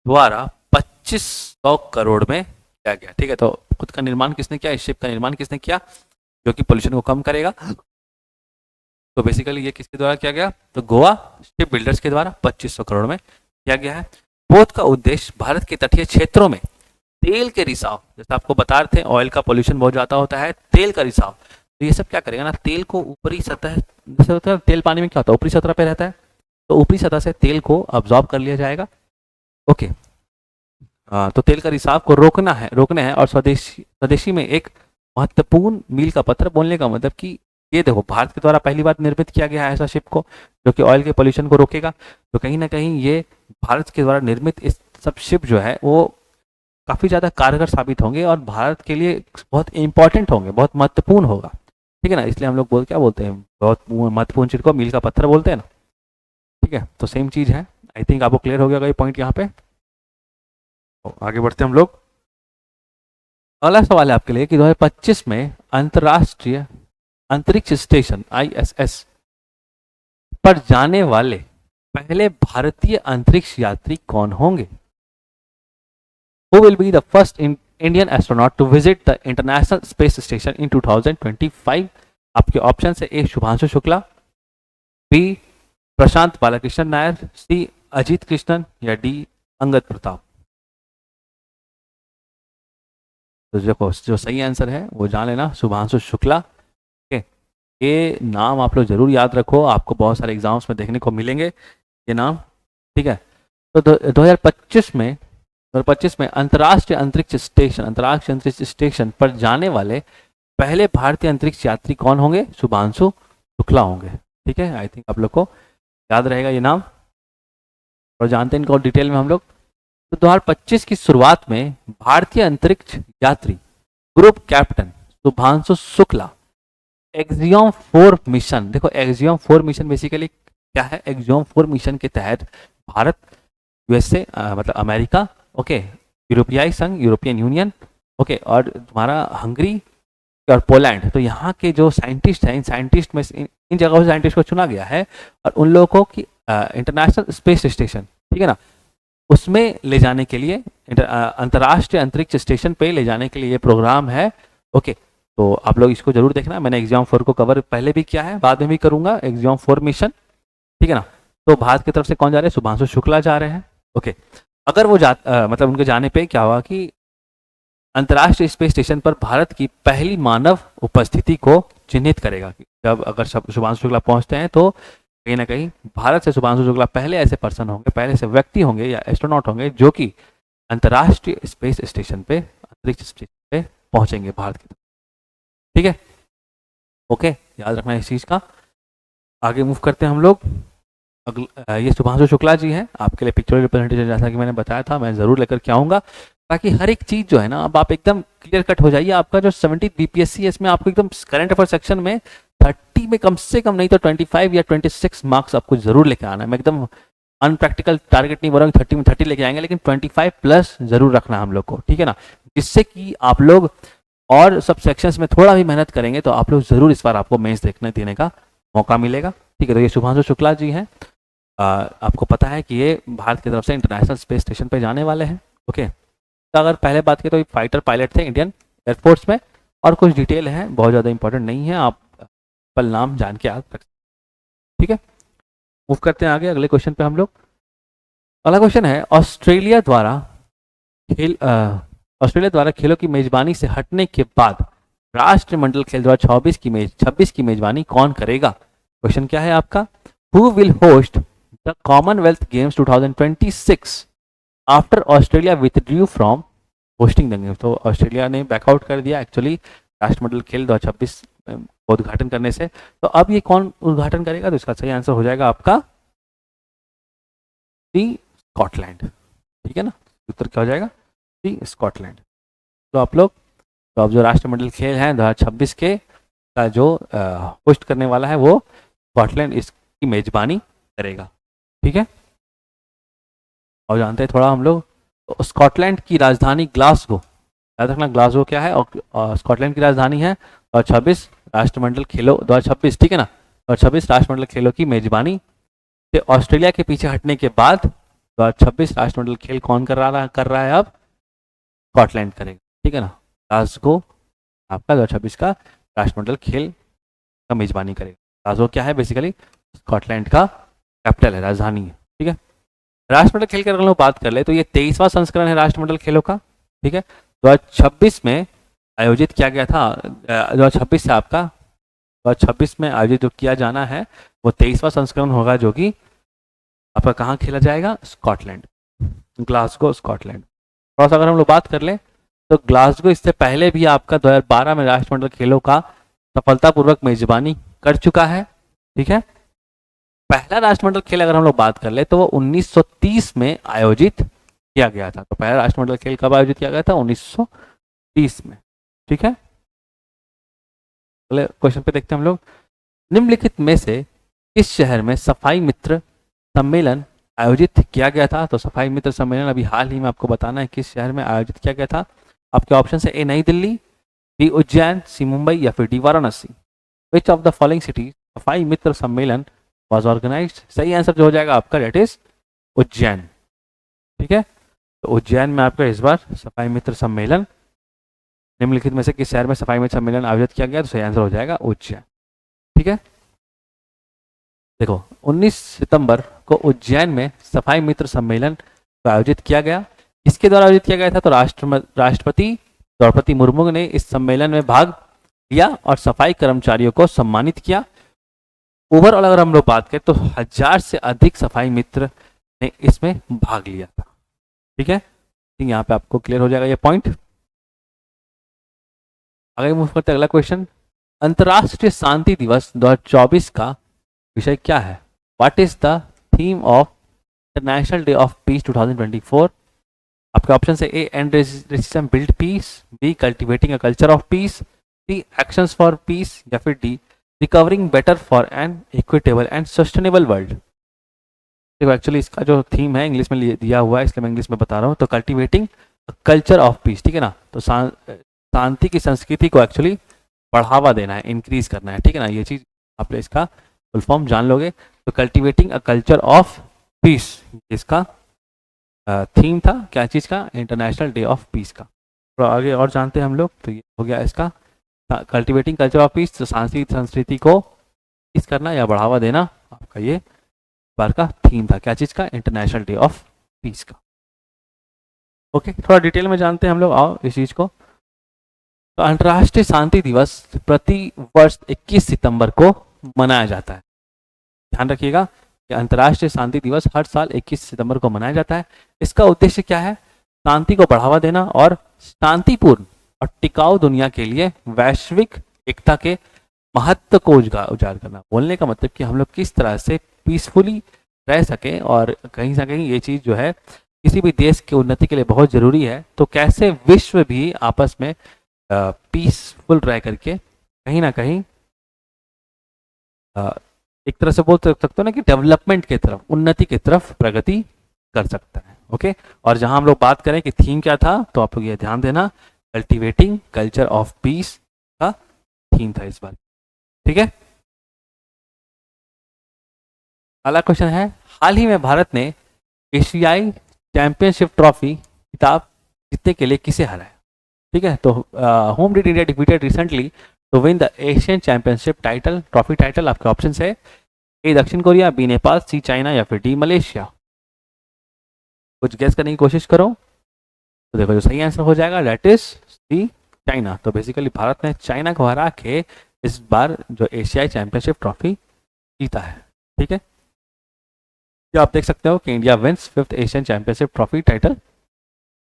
द्वारा 2500 करोड़ में किया गया। ठीक है, तो पोत का निर्माण किसने किया? इस शिप का निर्माण किसने किया जो कि पोल्यूशन को कम करेगा? तो बेसिकली ये किसके द्वारा किया गया? तो गोवा शिप बिल्डर्स के द्वारा 2500 करोड़ में किया गया है। पोत का उद्देश्य भारत के तटीय क्षेत्रों में तेल के रिसाव, जैसे आपको बता रहे थे ऑयल का पोल्यूशन बहुत ज़्यादा होता है, तेल का रिसाव, तो ये सब क्या करेगा ना, तेल को ऊपरी सतह, जैसे होता है तेल पानी में क्या होता है? ऊपरी सतह पे रहता है, तो ऊपरी सतह से तेल को अब्जॉर्ब कर लिया जाएगा। ओके, तो तेल का रिसाव को रोकना है और स्वदेशी में एक महत्वपूर्ण मील का पत्थर, बोलने का मतलब कि ये देखो भारत के द्वारा पहली बार निर्मित किया गया है ऐसा शिप को जो कि ऑयल के पोल्यूशन को रोकेगा। तो कहीं ना कहीं ये भारत के द्वारा निर्मित इस सब शिप जो है वो काफ़ी ज़्यादा कारगर साबित होंगे और भारत के लिए बहुत इंपॉर्टेंट होंगे, बहुत महत्वपूर्ण होगा। ठीक है ना, इसलिए हम लोग क्या बोलते हैं, बहुत महत्वपूर्ण चीज़ को मील का पत्थर बोलते हैं ना। ठीक है, तो सेम चीज़ है। आई थिंक आपको क्लियर हो गया ये पॉइंट यहाँ पे। तो आगे बढ़ते हैं हम लोग। अगला सवाल है आपके लिए कि 2025 में अंतर्राष्ट्रीय अंतरिक्ष स्टेशन ISS पर जाने वाले पहले भारतीय अंतरिक्ष यात्री कौन होंगे? Who will be the first Indian astronaut to visit the International Space Station in 2025? आपके ऑप्शन है ए शुभांशु शुक्ला, बी प्रशांत बालकृष्णन नायर, सी अजीत कृष्णन या डी अंगद प्रताप। तो देखो जो सही आंसर है वो जान लेना, शुभांशु शुक्ला। ये नाम आप लोग जरूर याद रखो, आपको बहुत सारे एग्जाम्स में देखने को मिलेंगे ये नाम। ठीक है, तो 2025 में अंतर्राष्ट्रीय अंतरिक्ष स्टेशन पर जाने वाले पहले भारतीय अंतरिक्ष यात्री कौन होंगे? शुभांशु शुक्ला होंगे। ठीक है, आई थिंक आप लोग को याद रहेगा ये नाम और जानते हैं इनको डिटेल में हम लोग। तो 2025 की शुरुआत में भारतीय अंतरिक्ष यात्री group captain Shubhanshu Shukla axiom 4 mission, देखो एक्सियम 4 मिशन बेसिकली क्या है? एक्सियम 4 मिशन के तहत भारत, यूएसए मतलब अमेरिका ओके, यूरोपियाई संघ, यूरोपियन यूनियन, ओके, और तुम्हारा हंगरी और पोलैंड। तो यहाँ के जो साइंटिस्ट हैं, इन साइंटिस्ट में इन जगहों से साइंटिस्ट को चुना गया है और उन लोगों की इंटरनेशनल स्पेस स्टेशन, ठीक है ना, उसमें ले जाने के लिए, अंतर्राष्ट्रीय अंतरिक्ष स्टेशन पे ले जाने के लिए ये प्रोग्राम है। ओके, तो आप लोग इसको जरूर देखना। मैंने एग्जाम 4 को कवर पहले भी किया है, बाद में भी करूंगा, एग्जाम 4 मिशन, ठीक है ना। तो भारत की तरफ से कौन जा रहे हैं? शुभांशु शुक्ला जा रहे हैं। ओके, अगर वो मतलब उनके जाने पे क्या हुआ कि अंतर्राष्ट्रीय स्पेस स्टेशन पर भारत की पहली मानव उपस्थिति को चिन्हित करेगा। जब अगर शुभांशु शुक्ला पहुंचते हैं तो कहीं ना कहीं भारत से शुभांशु शुक्ला पहले ऐसे पर्सन होंगे, पहले से व्यक्ति होंगे या एस्ट्रोनॉट होंगे जो कि अंतर्राष्ट्रीय स्पेस स्टेशन पे, अंतरिक्ष स्टेशन पे पहुंचेंगे भारत की तरफ, ठीक है। ओके, याद रखना इस चीज का। आगे मूव करते हैं हम लोग। ये शुभांशु शुक्ला जी हैं, आपके लिए पिक्चर रिप्रेजेंटेशन जैसा कि मैंने बताया था मैं जरूर लेकर के आऊंगा, ताकि हर एक चीज जो है ना, अब आप एकदम क्लियर कट हो जाइए। आपका जो 70 बीपीएससी है इसमें आपको एकदम करंट अफेयर सेक्शन में 30 में कम से कम नहीं तो 25 या 26 मार्क्स आपको जरूर लेके आना है। मैं एकदम अनप्रैक्टिकल टारगेट नहीं बोल रहा हूँ 30 में 30 लेके आएंगे, लेकिन 25 प्लस जरूर रखना है हम लोग को, ठीक है ना, जिससे कि आप लोग और सब सेक्शंस में थोड़ा भी मेहनत करेंगे तो आप लोग जरूर इस बार आपको मेंस देने का मौका मिलेगा, ठीक है। तो ये शुभांशु शुक्ला जी हैं, आपको पता है कि ये भारत की तरफ से इंटरनेशनल स्पेस स्टेशन पे जाने वाले हैं। ओके, तो अगर पहले बात करें तो फाइटर पायलट थे इंडियन एयरफोर्स में, और कुछ डिटेल है, बहुत ज़्यादा इंपॉर्टेंट नहीं है, आप पल नाम जान के याद रख, ठीक है। मूव करते हैं आगे अगले क्वेश्चन पे हम लोग। अगला क्वेश्चन है, ऑस्ट्रेलिया द्वारा खेलों की मेजबानी से हटने के बाद राष्ट्रमंडल खेल 2026 की मेजबानी कौन करेगा? क्वेश्चन क्या है आपका? Who will host the Commonwealth games 2026 after Australia withdrew from hosting the games. तो ऑस्ट्रेलिया ने बैकआउट कर दिया एक्चुअली राष्ट्रमंडल खेल 2026 को उद्घाटन करने से। तो अब ये कौन उद्घाटन करेगा? तो इसका सही आंसर हो जाएगा आपका स्कॉटलैंड, ठीक है ना। उत्तर क्या हो जाएगा? स्कॉटलैंड। तो आप लोग, तो अब जो राष्ट्रमंडल खेल हैं 2026 के का जो होस्ट करने वाला है वो स्कॉटलैंड इसकी मेजबानी करेगा, ठीक है। और जानते हैं थोड़ा हम लोग, तो स्कॉटलैंड की राजधानी ग्लासगो, याद रखना ग्लासगो क्या है, और स्कॉटलैंड की राजधानी है। और 26 राष्ट्रमंडल खेलों 2026, ठीक है ना, और 26 राष्ट्रमंडल खेलों की मेजबानी से ऑस्ट्रेलिया के पीछे हटने के बाद 2026 राष्ट्रमंडल खेल कौन कर रहा है? अब स्कॉटलैंड करेगा, ठीक है ना। ग्लासगो आपका 2026 का राष्ट्रमंडल खेल का मेजबानी करेगा। ग्लासगो क्या है? बेसिकली स्कॉटलैंड का कैपिटल है, राजधानी है, ठीक है। राष्ट्रमंडल खेल की अगर लोग बात कर ले तो ये 23वां संस्करण है राष्ट्रमंडल खेलों का, ठीक है। 2026 में आयोजित किया गया था, 2026 से आपका 2026 में आयोजित जो किया जाना है वो 23वां संस्करण होगा, जो कि आपका कहाँ खेला जाएगा? Scotland, Glasgow, Scotland. थोड़ा सा अगर हम लोग बात कर ले तो ग्लासगो इससे पहले भी आपका 2012 में राष्ट्रमंडल खेलों का सफलतापूर्वक मेजबानी कर चुका है, ठीक है। पहला राष्ट्रमंडल खेल अगर हम लोग बात कर ले तो वो 1930 में आयोजित किया गया था। तो पहला राष्ट्रमंडल खेल कब आयोजित किया गया था? 1930 में, ठीक है। अगले क्वेश्चन पे देखते हैं हम लोग। निम्नलिखित में से किस शहर में सफाई मित्र सम्मेलन आयोजित किया गया था? तो सफाई मित्र सम्मेलन अभी हाल ही में आपको बताना है किस शहर में आयोजित किया गया था। आपके ऑप्शन है ए नई दिल्ली, बी उज्जैन, सी मुंबई या फिर D Varanasi. Which of the following city सफाई मित्र सम्मेलन वॉज ऑर्गेनाइज्ड? सही आंसर जो हो जाएगा आपका डेट इज उज्जैन, ठीक है। तो उज्जैन में आपका इस बार सफाई मित्र सम्मेलन, निम्नलिखित में से किस शहर में सफाई मित्र सम्मेलन आयोजित किया गया? तो सही आंसर हो जाएगा उज्जैन, ठीक है। देखो 19 सितंबर को उज्जैन में सफाई मित्र सम्मेलन को आयोजित किया गया। इसके द्वारा आयोजित किया गया था तो राष्ट्रपति द्रौपदी मुर्मू ने इस सम्मेलन में भाग लिया और सफाई कर्मचारियों को सम्मानित किया। ओवरऑल अगर हम लोग बात करें तो 1000 से अधिक सफाई मित्र ने इसमें भाग लिया था, ठीक है। यहाँ पे आपको क्लियर हो जाएगा ये पॉइंट। आगे मूव करते हैं अगला क्वेश्चन। अंतर्राष्ट्रीय शांति दिवस 2024 का विषय क्या है? What is the theme of International Day of Peace 2024? आपके ऑप्शन है A and racism build peace, B cultivating a culture of peace, C actions for peace या फिर D recovering better for an equitable and sustainable world. देखो actually इसका जो theme है English में दिया हुआ है, इसलिए मैं इंग्लिश में बता रहा हूँ। तो कल्टिवेटिंग कल्चर ऑफ पीस, ठीक है ना। तो शांति की संस्कृति को एक्चुअली बढ़ावा देना है, इंक्रीज करना है, ठीक है ना। ये चीज़ आप इसका फुल फॉर्म जान लोगे। तो cultivating a culture of piece, इसका थीम था क्या चीज़ का, इंटरनेशनल डे ऑफ पीस का। तो आगे और जानते हैं हम लोग। तो ये हो गया इसका कल्टिवेटिंग कल्चर ऑफ पीस, तो संस्कृति को पीस करना या बढ़ावा देना, आपका ये बार का थीम था क्या चीज़ का, इंटरनेशनल डे ऑफ पीस का। ओके, थोड़ा डिटेल में जानते हैं हम लोग, आओ इस चीज़ को। तो अंतर्राष्ट्रीय शांति दिवस प्रति वर्ष 21 सितंबर को मनाया जाता है। ध्यान रखिएगा कि अंतर्राष्ट्रीय शांति दिवस हर साल 21 सितंबर को मनाया जाता है। इसका उद्देश्य क्या है, शांति को बढ़ावा देना और शांतिपूर्ण और टिकाऊ दुनिया के लिए वैश्विक एकता के महत्व को उजागर करना। बोलने का मतलब कि हम लोग किस तरह से पीसफुली रह सकें, और कहीं ना कहीं ये चीज़ जो है किसी भी देश की उन्नति के लिए बहुत ज़रूरी है। तो कैसे विश्व भी आपस में पीसफुल रह करके कहीं ना कहीं एक तरह से बोल सकते हो ना कि डेवलपमेंट की तरफ, उन्नति की तरफ प्रगति कर सकता है। ओके, और जहां हम लोग बात करें कि थीम क्या था, तो आप लोग ये ध्यान देना, कल्टिवेटिंग कल्चर ऑफ पीस का थीम था इस बार, ठीक है। अगला क्वेश्चन है, हाल ही में भारत ने एशियाई चैंपियनशिप ट्रॉफी खिताब जीतने के लिए किसे हराया, ठीक है। तो whom did India defeated recently to win the Asian championship title, trophy title. आपके ऑप्शन है ए दक्षिण Korea, B Nepal, C China या फिर डी मलेशिया। कुछ गेस करने की कोशिश करो। तो देखो जो सही आंसर हो जाएगा दैट इज सी चाइना। तो बेसिकली भारत ने चाइना को हरा के इस बार जो एशियाई चैंपियनशिप ट्रॉफी जीता है, ठीक है। तो आप देख सकते हो कि India wins 5th Asian championship trophy title.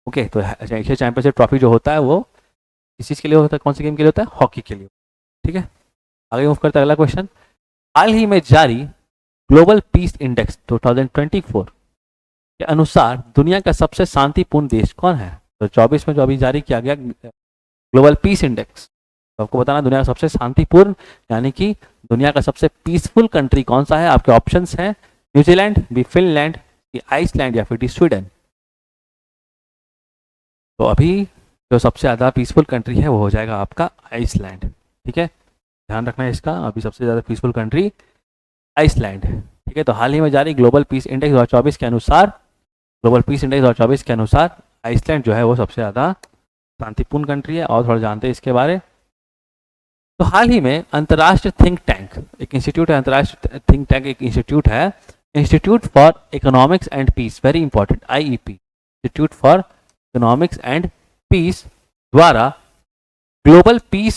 Okay, तो एशिया चैंपियनशिप ट्रॉफी जो होता है वो किस चीज़ के लिए होता है, कौन सी गेम के लिए होता है, हॉकी के लिए, ठीक है। आगे मूव करते हैं अगला क्वेश्चन। हाल ही में जारी ग्लोबल पीस इंडेक्स 2024 के अनुसार दुनिया का सबसे शांतिपूर्ण देश कौन है। तो 24 में जो अभी जारी किया गया ग्लोबल पीस इंडेक्स, तो आपको बताना दुनिया का सबसे शांतिपूर्ण यानी कि दुनिया का सबसे पीसफुल कंट्री कौन सा है। आपके ऑप्शंस हैं New Zealand, B Finland, B Iceland या फिर डी स्वीडन। तो अभी जो सबसे ज़्यादा पीसफुल कंट्री है वो हो जाएगा आपका आइसलैंड, ठीक है। ध्यान रखना है इसका, अभी सबसे ज़्यादा पीसफुल कंट्री आइसलैंड, ठीक है। तो हाल ही में जारी ग्लोबल पीस इंडेक्स 2024 के अनुसार, ग्लोबल पीस इंडेक्स 2024 के अनुसार आइसलैंड जो है वो सबसे ज़्यादा शांतिपूर्ण कंट्री है। और थोड़ा जानते हैं इसके बारे। तो हाल ही में अंतर्राष्ट्रीय थिंक टैंक, एक इंस्टीट्यूट है, अंतर्राष्ट्रीय थिंक टैंक एक इंस्टीट्यूट है, institute for economics and peace, very important, IEP, institute for economics and peace द्वारा ग्लोबल पीस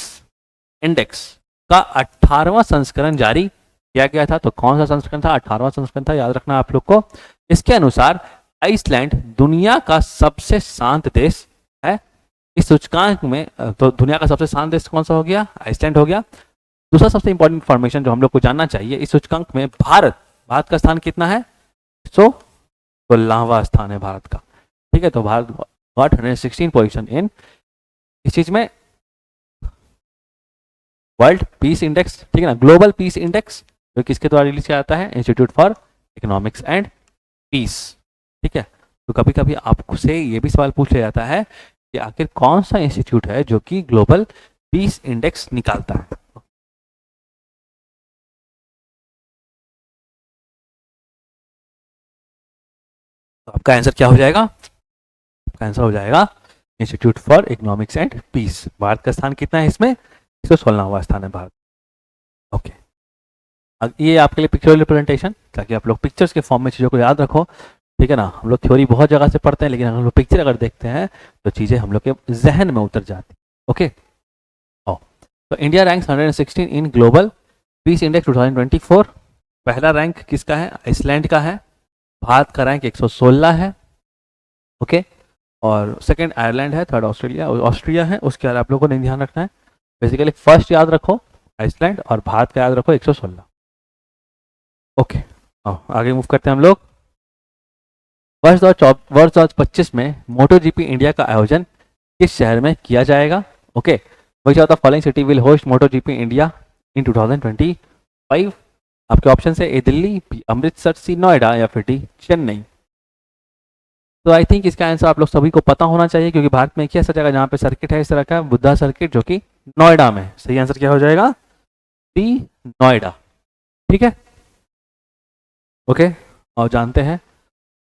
इंडेक्स का 18वां संस्करण जारी किया गया था। तो कौन सा संस्करण था, 18वां संस्करण था, याद रखना आप लोग को। इसके अनुसार आइसलैंड दुनिया का सबसे शांत देश है। इस सूचकांक में तो दुनिया का सबसे शांत देश कौन सा हो गया, आइसलैंड हो गया। दूसरा सबसे इंपॉर्टेंट इंफॉर्मेशन जो हम लोग को जानना चाहिए, इस सूचकांक में भारत का स्थान कितना है, 116वां स्थान है भारत का, ठीक है। तो भारत गॉट 116 पोजीशन इन इस चीज में वर्ल्ड पीस इंडेक्स, ठीक है ना, ग्लोबल पीस इंडेक्स, जो किसके द्वारा रिलीज किया जाता है, institute for economics and peace, ठीक है। तो कभी कभी आपसे ये भी सवाल पूछ लिया जाता है कि आखिर कौन सा इंस्टीट्यूट है जो कि ग्लोबल पीस इंडेक्स निकालता है। तो आपका आंसर क्या हो जाएगा, आपका आंसर हो जाएगा institute for economics and peace. Bharat का स्थान कितना है इसमें, 116वां स्थान है भारत। ओके, ये आपके लिए पिक्चरल रिप्रेजेंटेशन, ताकि आप लोग पिक्चर्स के फॉर्म में चीज़ों को याद रखो, ठीक है ना। हम लोग थ्योरी बहुत जगह से पढ़ते हैं, लेकिन हम लोग पिक्चर अगर देखते हैं तो चीज़ें हम लोग के जहन में उतर जाती। ओके, तो India ranks 116 in global peace index 2024। पहला रैंक किसका है, आइसलैंड का है। भारत का रैंक 116 है, ओके। और सेकंड आयरलैंड है, थर्ड ऑस्ट्रेलिया है। उसके बाद आप लोगों को नहीं ध्यान रखना है, बेसिकली फर्स्ट याद रखो आइसलैंड और भारत का याद रखो 116। ओके, आगे मूव करते हैं हम लोग। वर्ष 2025 में मोटो जीपी इंडिया का आयोजन किस शहर में किया जाएगा। Okay, which of the following city will host moto GP India in 2025। आपके ऑप्शन है A Delhi, B Amritsar, C Noida या फिर डी चेन्नई। तो आई थिंक इसका आंसर आप लोग सभी को पता होना चाहिए, क्योंकि भारत में एक ही ऐसा जगह जहाँ पे सर्किट है इस तरह का, बुद्धा सर्किट, जो कि नोएडा में। सही आंसर क्या हो जाएगा? डी नोएडा। ठीक है, ओके। और जानते हैं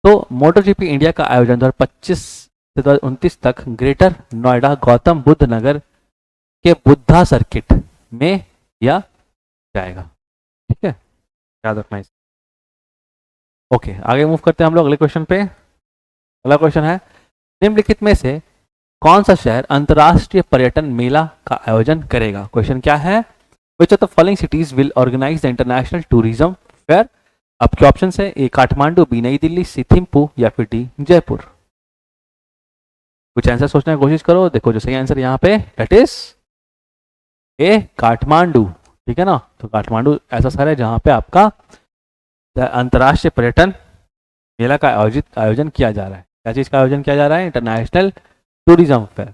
तो मोटर जीपी इंडिया का आयोजन 2025 से 2029 तक ग्रेटर नोएडा गौतम बुद्ध नगर के बुद्धा सर्किट में किया जाएगा। ठीक है, याद रखना इसे। ओके, आगे मूव करते हैं हम लोग अगले क्वेश्चन पे। अगला क्वेश्चन है, निम्नलिखित में से कौन सा शहर अंतर्राष्ट्रीय पर्यटन मेला का आयोजन करेगा? क्वेश्चन क्या है? Which of the following cities will organise the international tourism fair? आपके ऑप्शन है ए काठमांडू, बी नई दिल्ली, सी थिम्पू या फिर डी जयपुर। कुछ आंसर सोचने की कोशिश करो। देखो जो सही आंसर यहाँ पे दैट इज ए काठमांडू। ठीक है ना, तो काठमांडू ऐसा शहर है जहाँ पे आपका अंतर्राष्ट्रीय पर्यटन मेला का आयोजन किया जा रहा है। क्या चीज का आयोजन किया जा रहा है? इंटरनेशनल टूरिज्म फेयर,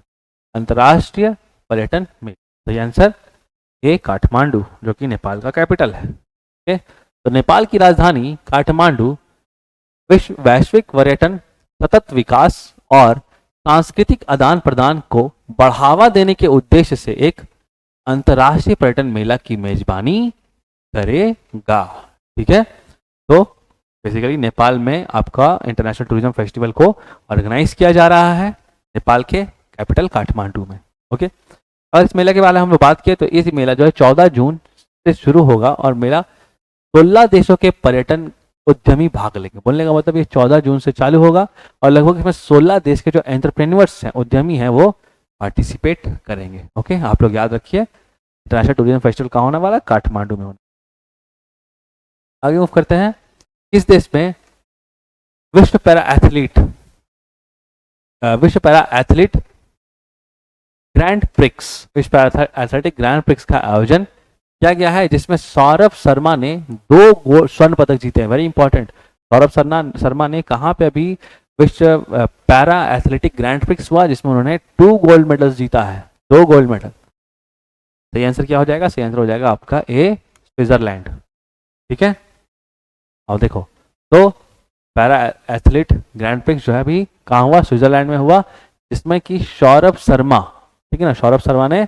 अंतर्राष्ट्रीय पर्यटन मेला। तो ये आंसर ए काठमांडू, जो कि नेपाल का कैपिटल है। ओके, तो नेपाल की राजधानी काठमांडू वैश्विक पर्यटन, सतत विकास और सांस्कृतिक आदान प्रदान को बढ़ावा देने के उद्देश्य से एक अंतर्राष्ट्रीय पर्यटन मेला की मेजबानी करेगा। ठीक है, तो बेसिकली नेपाल में आपका इंटरनेशनल टूरिज्म फेस्टिवल को ऑर्गेनाइज किया जा रहा है नेपाल के कैपिटल काठमांडू में। ओके, और इस मेला के बारे में हम लोग बात किए तो इस मेला जो है 14 जून से शुरू होगा और मेला 16 देशों के पर्यटन उद्यमी भाग लेंगे। बोलने का मतलब ये 14 जून से चालू होगा और लगभग इसमें 16 देश के जो एंटरप्रेन्योर्स हैं, उद्यमी हैं, वो पार्टिसिपेट करेंगे। ओके, आप लोग याद रखिए इंटरनेशनल टूरिज्म फेस्टिवल कहाँ होने वाला है? काठमांडू में होने। आगे मूव करते हैं, किस देश में विश्व पैरा एथलीट ग्रैंड प्रिक्स, विश्व पैरा एथलेटिक ग्रैंड प्रिक्स का आयोजन किया गया है, जिसमें सौरभ शर्मा ने 2 स्वर्ण पदक जीते हैं। वेरी इंपॉर्टेंट, सौरभ शर्मा ने कहाँ पे अभी विश्व पैरा एथलेटिक ग्रैंड प्रिक्स हुआ जिसमें उन्होंने 2 गोल्ड मेडल्स जीता है, 2 गोल्ड मेडल। सही आंसर क्या हो जाएगा? सही आंसर हो जाएगा आपका ए स्विट्जरलैंड। ठीक है, और देखो तो पैरा एथलीट ग्रैंड प्रिक्स जो है अभी कहाँ हुआ? स्विट्जरलैंड में हुआ, जिसमें कि सौरभ शर्मा, ठीक है ना, सौरभ शर्मा ने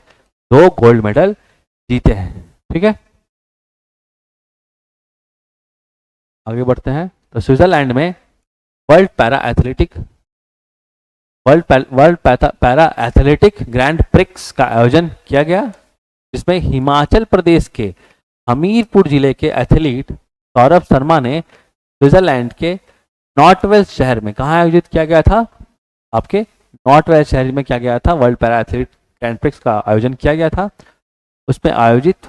2 गोल्ड मेडल जीते हैं। ठीक है, आगे बढ़ते हैं। तो स्विट्जरलैंड में world para athletic grand prix का आयोजन किया गया, जिसमें हिमाचल प्रदेश के हमीरपुर जिले के एथलीट सौरभ शर्मा ने स्विट्जरलैंड के नॉर्थवेल्स शहर में, कहाँ आयोजित किया गया था? आपके नॉर्थवेल्स शहर में किया गया था। World para athlete grand prix का आयोजन किया गया था। उसमें आयोजित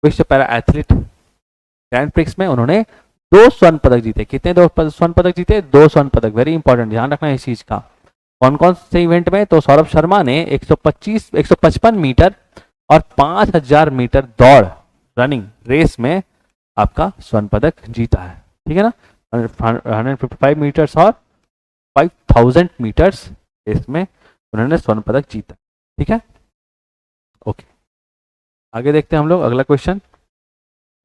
विश्व पैरा एथलीट ग्रैंड प्रिक्स में उन्होंने 2 स्वर्ण पदक जीते। कितने 2 स्वर्ण पदक जीते? 2 स्वर्ण पदक। वेरी इंपॉर्टेंट, ध्यान रखना इस चीज का। कौन कौन से इवेंट में? तो सौरभ शर्मा ने 155 मीटर और 5000 मीटर दौड़ रनिंग रेस में आपका स्वर्ण पदक जीता है। ठीक है ना, 155 मीटर्स और 5000 मीटर्स रेस में उन्होंने स्वर्ण पदक जीता। ठीक है, ओके, आगे देखते हैं हम लोग अगला question.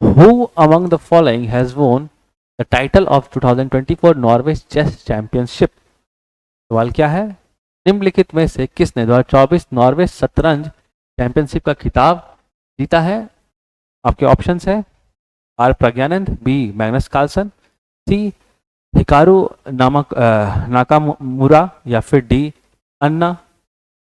Who among the following has won the title of 2024 Norway chess championship? सवाल क्या है? निम्नलिखित में से किसने 2024 नॉर्वे शतरंज चैंपियनशिप का खिताब जीता है? आपके ऑप्शंस है R Praggnanandhaa, B Magnus Carlsen, C Hikaru Nakamura या फिर डी अन्ना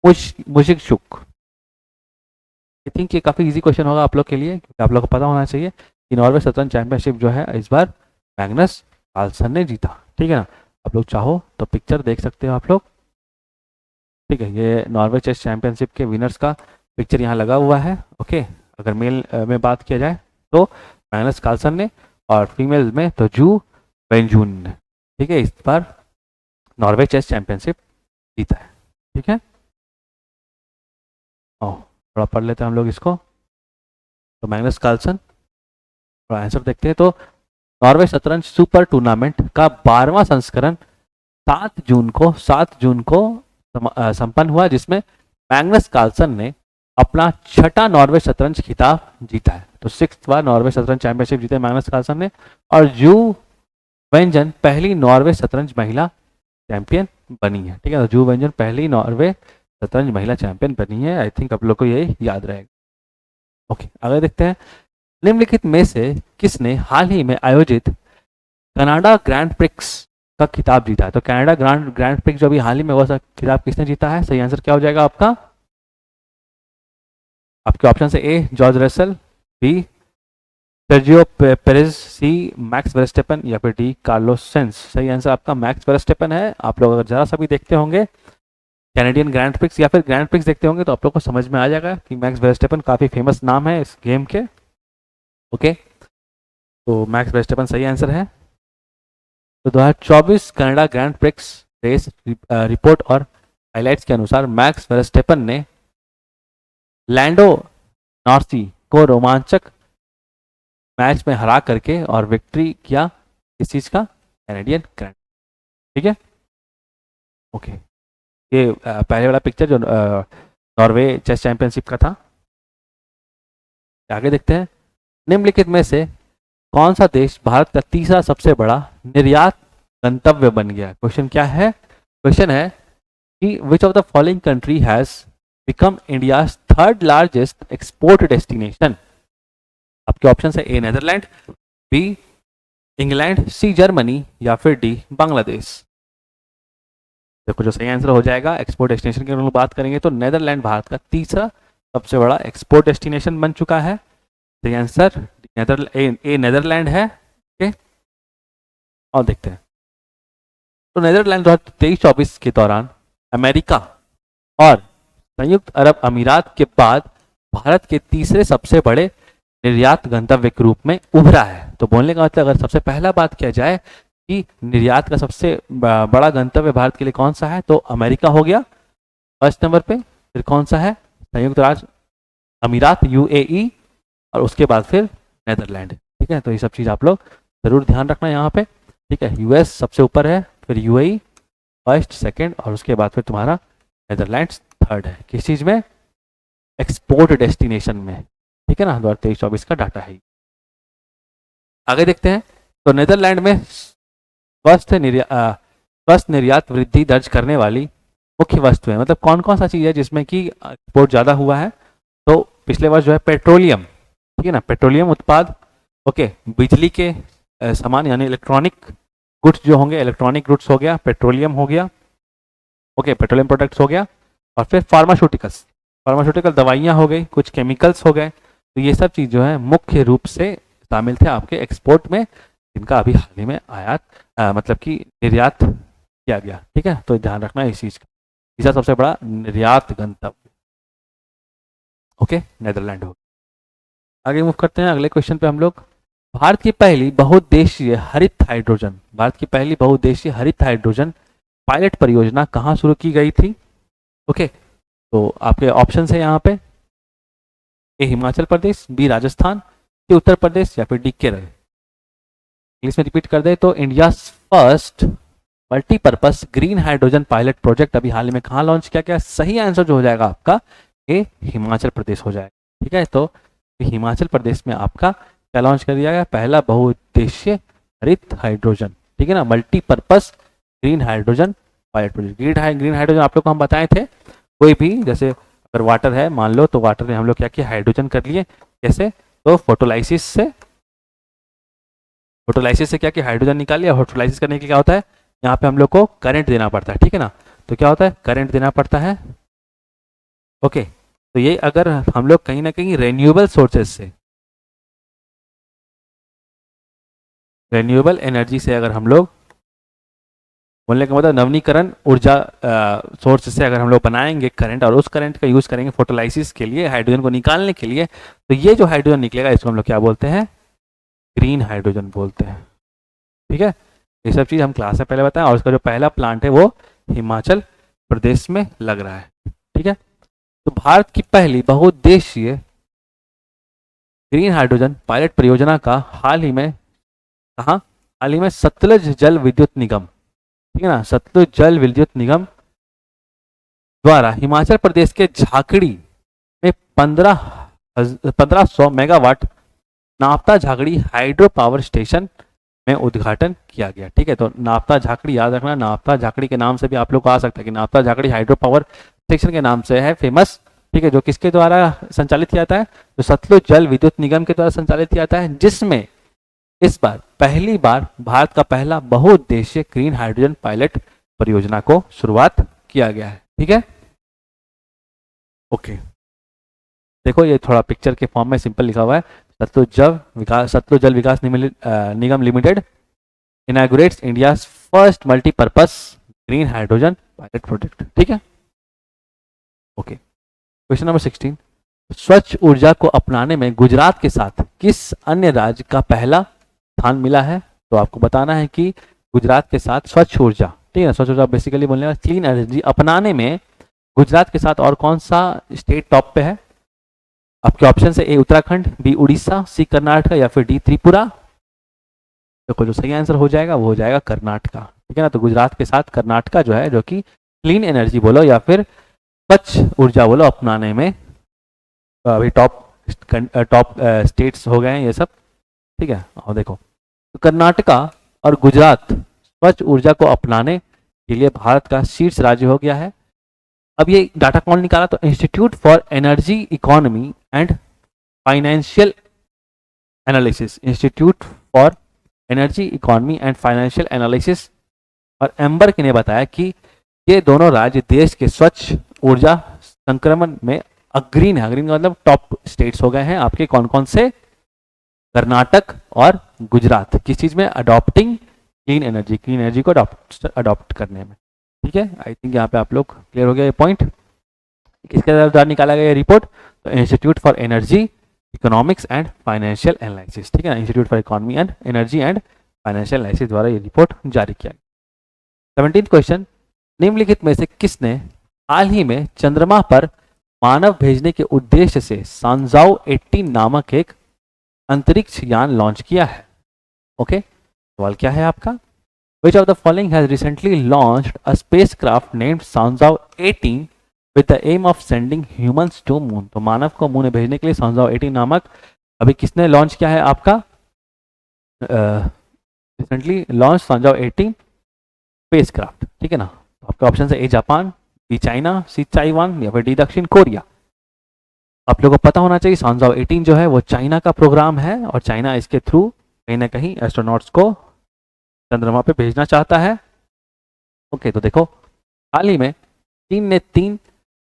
मुशिकशुक। आई थिंक ये काफ़ी इजी क्वेश्चन होगा आप लोग के लिए, क्योंकि आप लोग को पता होना चाहिए कि नॉर्वे शतरंज चैंपियनशिप जो है इस बार मैग्नस कार्लसन ने जीता। ठीक है ना, आप लोग चाहो तो पिक्चर देख सकते हो आप लोग। ठीक है, ये नॉर्वे चेस चैंपियनशिप के विनर्स का पिक्चर यहाँ लगा हुआ है। ओके, अगर मेल में बात किया जाए तो मैग्नस कार्लसन ने, और फीमेल में तो जू वेनजून ने। ठीक है, इस बार नॉर्वे चेस चैंपियनशिप जीता है। ठीक है, थोड़ा पढ़ लेते हैं हम लोग इसको। तो मैग्नस कार्लसन, थोड़ा आंसर देखते हैं। तो नॉर्वे शतरंज सुपर टूर्नामेंट का 12वां संस्करण 7 जून को संपन्न हुआ, जिसमें मैग्नस कार्लसन ने अपना छठा नॉर्वे शतरंज खिताब जीता है। तो 6th बार नॉर्वे शतरंज चैंपियनशिप जीते मैग्नस कार्लसन ने। और जू वेंजन पहली नॉर्वे शतरंज महिला चैंपियन बनी है। ठीक है, तो जू वेंजन पहली नॉर्वे शतरंज महिला चैंपियन बनी है। आई थिंक आप लोग को ये याद रहेगा। ओके, आगे देखते हैं। निम्नलिखित में से किसने हाल ही में आयोजित कनाडा ग्रैंड प्रिक्स का खिताब जीता है? तो कनाडा ग्रैंड प्रिक्स जो अभी हाल ही में हुआ, खिताब किसने जीता है? सही आंसर क्या हो जाएगा आपका? आपके ऑप्शन है A George Russell, B Sergio Perez, C Max Verstappen, या फिर डी कार्लोस सेंस। सही आंसर आपका मैक्स वेरस्टेपन है। आप लोग अगर जरा सा भी देखते होंगे कैनेडियन ग्रैंड प्रिक्स या फिर ग्रैंड प्रिक्स देखते होंगे तो आप लोग को समझ में आ जाएगा कि मैक्स वेरस्टेपन काफ़ी फेमस नाम है इस गेम के। ओके, तो मैक्स वेरस्टेपन सही आंसर है। तो 2024 Canada grand prix race report और हाइलाइट्स के अनुसार मैक्स वेरस्टेपन ने लैंडो नॉर्सी को रोमांचक मैच में हरा करके और विक्ट्री किया इस चीज का, कैनेडियन ग्रैंड। ठीक है, ओके, ये पहले वाला पिक्चर जो नॉर्वे चेस चैंपियनशिप का था। आगे देखते हैं। निम्नलिखित में से कौन सा देश भारत का तीसरा सबसे बड़ा निर्यात गंतव्य बन गया? क्वेश्चन क्या है? क्वेश्चन है कि which of the following country has become India's third largest export destination? आपके ऑप्शन है A Netherland, B England, C Germany, या फिर डी बांग्लादेश। देखो जो सही आंसर हो जाएगा एक्सपोर्ट डेस्टिनेशन की हम बात करेंगे तो नेदरलैंड भारत का तीसरा सबसे बड़ा एक्सपोर्ट डेस्टिनेशन बन चुका है। सही आंसर ए नेदरलैंड है। ओके, और देखते हैं। तो नेदरलैंड 2023-24 के दौरान अमेरिका और संयुक्त अरब अमीरात के बाद भारत के तीसरे सबसे बड़े निर्यात गंतव्य के रूप में उभरा है। तो बोलने का मतलब अगर सबसे पहला बात किया जाए कि निर्यात का सबसे बड़ा गंतव्य भारत के लिए कौन सा है, तो अमेरिका हो गया फर्स्ट नंबर पे। फिर कौन सा है? संयुक्त राज्य अमीरात, यूएई, और उसके बाद फिर नेदरलैंड। ठीक है, तो ये सब चीज़ आप लोग जरूर ध्यान रखना यहाँ पे। ठीक है, यूएस सबसे ऊपर है, फिर यूएई फर्स्ट, सेकंड, और उसके बाद फिर तुम्हारा नेदरलैंड्स थर्ड है। किस चीज़ में? एक्सपोर्ट डेस्टिनेशन में। ठीक है ना, 2023-24 का डाटा है। आगे देखते हैं। तो नेदरलैंड में स्वस्थ निर्यात वृद्धि दर्ज करने वाली मुख्य वस्तुएं, मतलब कौन कौन सा चीज़ है जिसमें कि एक्सपोर्ट ज़्यादा हुआ है? तो पिछले वर्ष जो है पेट्रोलियम, ठीक है ना, पेट्रोलियम उत्पाद। ओके, बिजली के सामान यानी इलेक्ट्रॉनिक गुड्स जो होंगे, इलेक्ट्रॉनिक गुड्स हो गया, पेट्रोलियम हो गया। ओके, पेट्रोलियम प्रोडक्ट्स हो गया। और फिर फार्मास्यूटिकल दवाइयाँ हो गई, कुछ केमिकल्स हो गए। तो ये सब चीज़ जो है मुख्य रूप से शामिल थे आपके एक्सपोर्ट में, जिनका अभी हाल ही में आयात मतलब कि निर्यात किया गया। ठीक है, तो ध्यान रखना इस चीज़ का। तीसरा सबसे बड़ा निर्यात गंतव्य ओके नेदरलैंड हो। आगे मूव करते हैं अगले क्वेश्चन पे हम लोग। भारत की पहली बहुउद्देशीय हरित हाइड्रोजन पायलट परियोजना कहाँ शुरू की गई थी? ओके, तो आपके ऑप्शन है यहाँ पे ए हिमाचल प्रदेश, बी राजस्थान, सी उत्तर प्रदेश, या फिर डी केरल। इंग्लिश में रिपीट कर दे तो India first multipurpose green hydrogen pilot project अभी हाल में कहाँ लॉन्च किया गया? सही आंसर जो हो जाएगा आपका ए हिमाचल प्रदेश हो जाएगा। ठीक है, तो हिमाचल प्रदेश में आपका क्या लॉन्च कर दिया गया? पहला बहुउद्देशीय हरित हाइड्रोजन, ठीक है ना, multipurpose green hydrogen pilot project. Green hydrogen आप लोग को हम बताए थे, कोई भी जैसे अगर वाटर है मान लो, तो वाटर में हम लोग क्या किया? हाइड्रोजन कर लिए। कैसे? तो फोटोलाइसिस से क्या किया? हाइड्रोजन निकाल लिया। फोटोलाइसिस करने के लिए क्या होता है? यहाँ पे हम लोग को करंट देना पड़ता है। ठीक है ना, तो क्या होता है? करंट देना पड़ता है। ओके, तो ये अगर हम लोग कहीं ना कहीं रेन्यूएबल सोर्सेज से, रेन्यूएबल एनर्जी से अगर हम लोग, बोलने का मतलब नवीनीकरण ऊर्जा सोर्स से अगर हम लोग बनाएंगे करंट और उस करंट का यूज करेंगे फोटोलाइसिस के लिए, हाइड्रोजन को निकालने के लिए, तो ये जो हाइड्रोजन निकलेगा इसको हम लोग क्या बोलते हैं? ग्रीन हाइड्रोजन बोलते हैं। ठीक है, ये सब चीज़ हम क्लास में पहले बताएं। और उसका जो पहला प्लांट है वो हिमाचल प्रदेश में लग रहा है। ठीक है, तो भारत की पहली बहुउद्देशीय ग्रीन हाइड्रोजन पायलट परियोजना का हाल ही में सतलुज जल विद्युत निगम, ठीक है ना, सतलुज जल विद्युत निगम द्वारा हिमाचल प्रदेश के झाकड़ी में 1500 मेगावाट नापता झाकड़ी हाइड्रो पावर स्टेशन में उद्घाटन किया गया। ठीक है, तो नापता झाकड़ी याद रखना, नापता झाकड़ी के नाम से भी आप लोग को आ सकता है कि नापता झाकड़ी हाइड्रो पावर स्टेशन के नाम से है फेमस। ठीक है, जो किसके द्वारा संचालित किया जाता है, जो सतलुज जल विद्युत निगम के द्वारा संचालित किया जाता है, जिसमें इस बार पहली बार भारत का पहला बहुउद्देशीय ग्रीन हाइड्रोजन पायलट परियोजना को शुरुआत किया गया है। ठीक है, ओके, देखो ये थोड़ा पिक्चर के फॉर्म में सिंपल लिखा हुआ है। Satluj Jal Vikas Nigam limited inaugurates India first multipurpose green hydrogen pilot project. ठीक है, ओके, क्वेश्चन नंबर 16, स्वच्छ ऊर्जा को अपनाने में गुजरात के साथ किस अन्य राज्य का पहला स्थान मिला है? तो आपको बताना है कि गुजरात के साथ स्वच्छ ऊर्जा, ठीक है, स्वच्छ ऊर्जा बेसिकली बोलने वाला क्लीन एनर्जी अपनाने में गुजरात के साथ और कौन सा स्टेट टॉप पे है? आपके ऑप्शन है ए उत्तराखंड, बी उड़ीसा, सी कर्नाटक या फिर डी त्रिपुरा। देखो जो सही आंसर हो जाएगा वो हो जाएगा कर्नाटका। ठीक है ना, तो गुजरात के साथ कर्नाटका जो है, जो कि क्लीन एनर्जी बोलो या फिर स्वच्छ ऊर्जा बोलो अपनाने में अभी टॉप स्टेट्स हो गए हैं ये सब। ठीक है, और देखो तो कर्नाटका और गुजरात स्वच्छ ऊर्जा को अपनाने के लिए भारत का शीर्ष राज्य हो गया है। अब ये डाटा कौन निकाला? तो institute for energy economy and financial analysis, institute for energy economy and financial analysis और एम्बर्क ने बताया कि ये दोनों राज्य देश के स्वच्छ ऊर्जा संक्रमण में अग्रीन है। अग्रीन का मतलब टॉप स्टेट्स हो गए हैं आपके कौन कौन से? कर्नाटक और गुजरात। किस चीज में? अडॉप्टिंग क्लीन एनर्जी को अडॉप्ट करने में। ठीक है, आई थिंक यहाँ पे आप लोग क्लियर हो गया ये पॉइंट। किसके द्वारा निकाला गया ये रिपोर्ट? तो institute for energy economics and financial analysis. ठीक है ना, institute for economy and energy and financial analysis द्वारा ये रिपोर्ट जारी किया गया। 17th क्वेश्चन, निम्नलिखित में से किसने हाल ही में चंद्रमा पर मानव भेजने के उद्देश्य से सांजाओ 18 नामक एक अंतरिक्ष यान लॉन्च किया है? ओके, सवाल क्या है आपका? Which of the following has recently launched a spacecraft named Sanzhao 18 with the aim of sending humans to moon? तो मानव को मून में भेजने के लिए सांजाओ 18 नामक अभी किसने लॉन्च किया है आपका? Recently launch Shenzhou 18 spacecraft. ठीक है ना, तो आपका ऑप्शन है A Japan, B China, C Taiwan या फिर डी दक्षिण कोरिया। आप लोगों को पता होना चाहिए सांजाओ 18 जो है वो चाइना का प्रोग्राम है और चाइना इसके थ्रू कहीं ना कहीं एस्ट्रोनॉट्स को चंद्रमा पे भेजना चाहता है। ओके, तो देखो हाल ही में चीन ने 3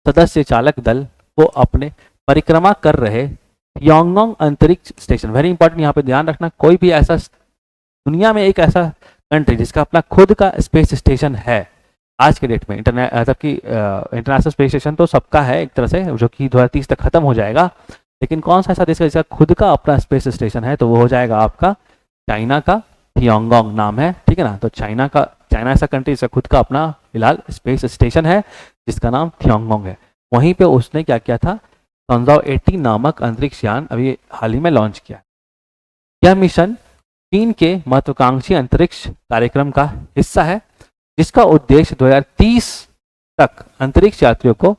सदस्य चालक दल को अपने परिक्रमा कर रहे यांगोंग अंतरिक्ष स्टेशन, वेरी इंपॉर्टेंट यहाँ पे ध्यान रखना, कोई भी ऐसा दुनिया में एक ऐसा कंट्री जिसका अपना खुद का स्पेस स्टेशन है आज के डेट में, इंटरनेशनल स्पेस स्टेशन तो सबका है एक तरह से, जो कि 2030 तक खत्म हो जाएगा, लेकिन कौन सा ऐसा देश जिसका खुद का अपना स्पेस स्टेशन है? तो वो हो जाएगा आपका चाइना का थियांगोंग नाम है। ठीक है ना, तो चाइना ऐसा कंट्री जिसका खुद का अपना फिलहाल स्पेस स्टेशन है जिसका नाम थियांगोंग है। वहीं पे उसने क्या किया था? सांजाओ 18 नामक अंतरिक्ष यान अभी हाल ही में लॉन्च किया। यह मिशन चीन के महत्वाकांक्षी अंतरिक्ष कार्यक्रम का हिस्सा है जिसका उद्देश्य 2030 तक अंतरिक्ष यात्रियों को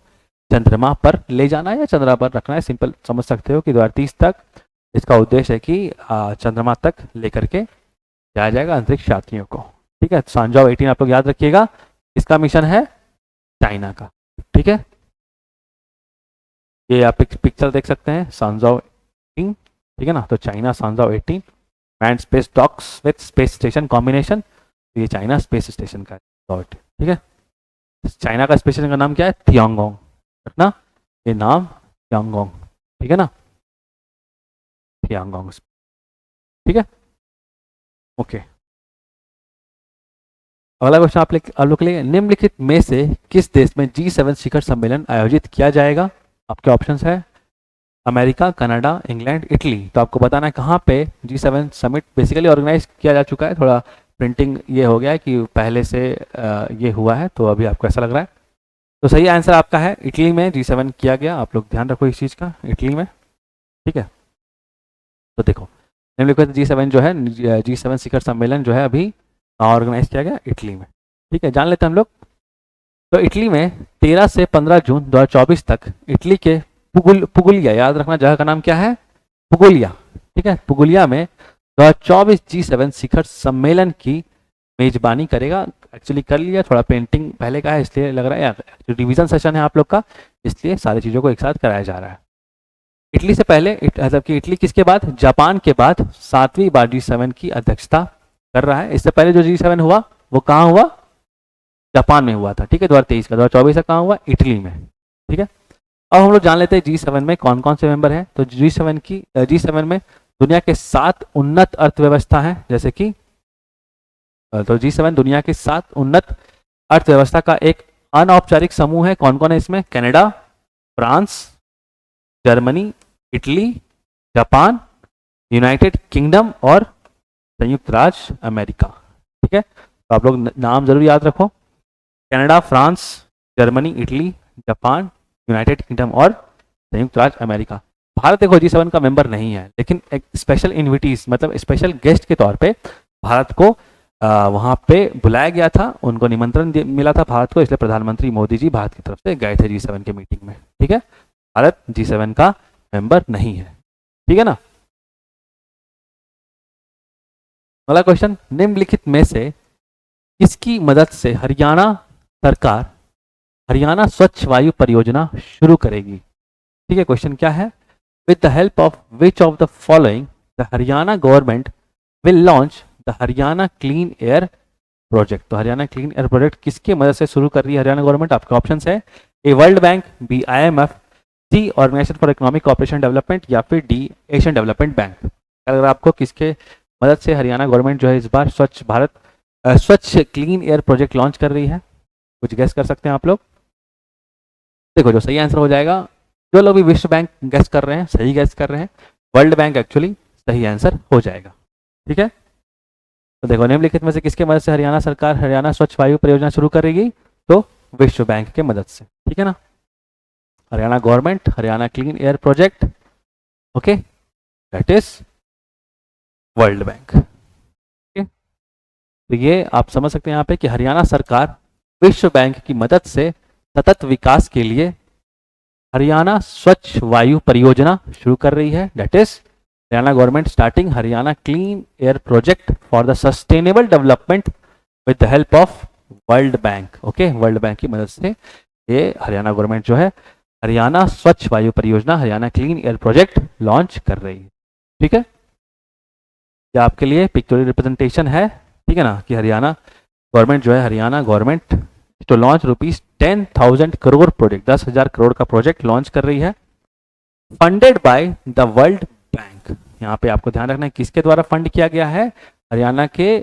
चंद्रमा पर ले जाना है या चंद्रमा पर रखना है। सिंपल समझ सकते हो कि 2030 तक इसका उद्देश्य है कि चंद्रमा तक लेकर के जाया जाएगा अंतरिक्ष यात्रियों को। ठीक है, सांजाओ 18 आप लोग याद रखिएगा, इसका मिशन है चाइना का। ठीक है, ये आप एक पिक्चर देख सकते हैं सांजाओ 18। ठीक है ना, तो China Shenzhou 18 manned space docks with space station combination, ये चाइना स्पेस स्टेशन का है। ठीक है, चाइना का स्पेस स्टेशन का नाम क्या है? थियांगोंग, रखना ये नाम थियांगोंग। ठीक है ना, थियांगोंग। ठीक है, ओके, अगला क्वेश्चन आप लोग के लिए, निम्नलिखित में से किस देश में G7 शिखर सम्मेलन आयोजित किया जाएगा? आपके ऑप्शंस है अमेरिका, कनाडा, इंग्लैंड, इटली। तो आपको बताना है कहाँ पे G7 समिट बेसिकली ऑर्गेनाइज किया जा चुका है। थोड़ा प्रिंटिंग ये हो गया है कि पहले से ये हुआ है, तो अभी आपको ऐसा लग रहा है। तो सही आंसर आपका है इटली में G7 किया गया। आप लोग ध्यान रखो इस चीज़ का, इटली में। ठीक है, तो देखो निम्नलिखित G7 जो है, G7 शिखर सम्मेलन जो है अभी ऑर्गेनाइज किया गया इटली में। ठीक है, जान लेते हैं हम लोग। तो इटली में 13 से 15 जून 2024 तक इटली के पुगुलिया, याद रखना जगह का नाम क्या है, पुगुलिया। ठीक है, पुगुलिया में 2024 G7 शिखर सम्मेलन की मेजबानी करेगा। एक्चुअली कर लिया, थोड़ा पेंटिंग पहले का है इसलिए लग रहा है, रिवीजन सेशन है आप लोग का, इसलिए सारी चीज़ों को एक साथ कराया जा रहा है। इटली से पहले, मतलब कि इटली किसके बाद, जापान के बाद 7वीं बार G7 की अध्यक्षता कर रहा है। इससे पहले जो G7 हुआ वो कहाँ हुआ, जापान में हुआ था। ठीक है, 2023 का, 2024 का कहाँ हुआ, इटली में। ठीक है, अब हम लोग जान लेते हैं G7 में कौन कौन से मेंबर हैं। तो G7 में दुनिया के 7 उन्नत अर्थव्यवस्था हैं, जैसे कि तो G7 दुनिया की 7 उन्नत अर्थव्यवस्था का एक अनौपचारिक समूह है। कौन कौन है इसमें, Canada, France, Germany, Italy, Japan, United kingdom और संयुक्त राज्य अमेरिका। ठीक है, तो आप लोग नाम जरूर याद रखो, Canada, France, Germany, Italy, Japan, United kingdom और संयुक्त राज्य अमेरिका। भारत देखो G7 का मेंबर नहीं है, लेकिन एक स्पेशल इन्विटीज, मतलब स्पेशल गेस्ट के तौर पे भारत को वहाँ पे बुलाया गया था, उनको निमंत्रण मिला था भारत को, इसलिए प्रधानमंत्री मोदी जी भारत की तरफ से गए थे G7 के मीटिंग में। ठीक है, भारत G7 का मेंबर नहीं है। ठीक है ना। अगला क्वेश्चन, निम्नलिखित में से किसकी मदद से हरियाणा सरकार हरियाणा स्वच्छ वायु परियोजना शुरू करेगी। ठीक है, क्वेश्चन क्या है, with the help of which of the following the Haryana government will launch the Haryana clean air project. तो हरियाणा क्लीन एयर प्रोजेक्ट किसकी मदद से शुरू कर रही है हरियाणा गवर्नमेंट। आपके ऑप्शन है, A World Bank, B IMF, C organisation for economic cooperation development या फिर डी एशियन डेवलपमेंट बैंक। अगर आपको किसके मदद से हरियाणा गवर्नमेंट जो है इस बार स्वच्छ क्लीन एयर प्रोजेक्ट लॉन्च कर रही है, कुछ गैस कर सकते हैं आप लोग। देखो जो सही आंसर हो जाएगा, जो लोग भी विश्व बैंक गैस कर रहे हैं सही गैस कर रहे हैं, वर्ल्ड बैंक एक्चुअली सही आंसर हो जाएगा। ठीक है, तो देखो निम्नलिखित में से किसके मदद से हरियाणा सरकार हरियाणा स्वच्छ वायु परियोजना शुरू करेगी, तो विश्व बैंक के मदद से। ठीक है ना, Haryana government Haryana clean air project, okay, that is world bank. तो ये आप समझ सकते हैं यहाँ पे कि हरियाणा सरकार विश्व बैंक की मदद से सतत विकास के लिए हरियाणा स्वच्छ वायु परियोजना शुरू कर रही है। That is Haryana government starting Haryana clean air project for the sustainable development with the help of world bank. Okay, world bank की मदद से ये हरियाणा गवर्नमेंट जो है हरियाणा स्वच्छ वायु परियोजना Haryana clean air project launch कर रही है। ठीक है, ये आपके लिए पिक्चोरियल रिप्रेजेंटेशन है। ठीक है ना, कि हरियाणा गवर्नमेंट जो है हरियाणा गवर्नमेंट तो लॉन्च ₹10,000 करोड़ प्रोजेक्ट 10,000 करोड़ का प्रोजेक्ट लॉन्च कर रही है, funded by the world bank. यहाँ पे आपको ध्यान रखना है किसके द्वारा फंड किया गया है हरियाणा के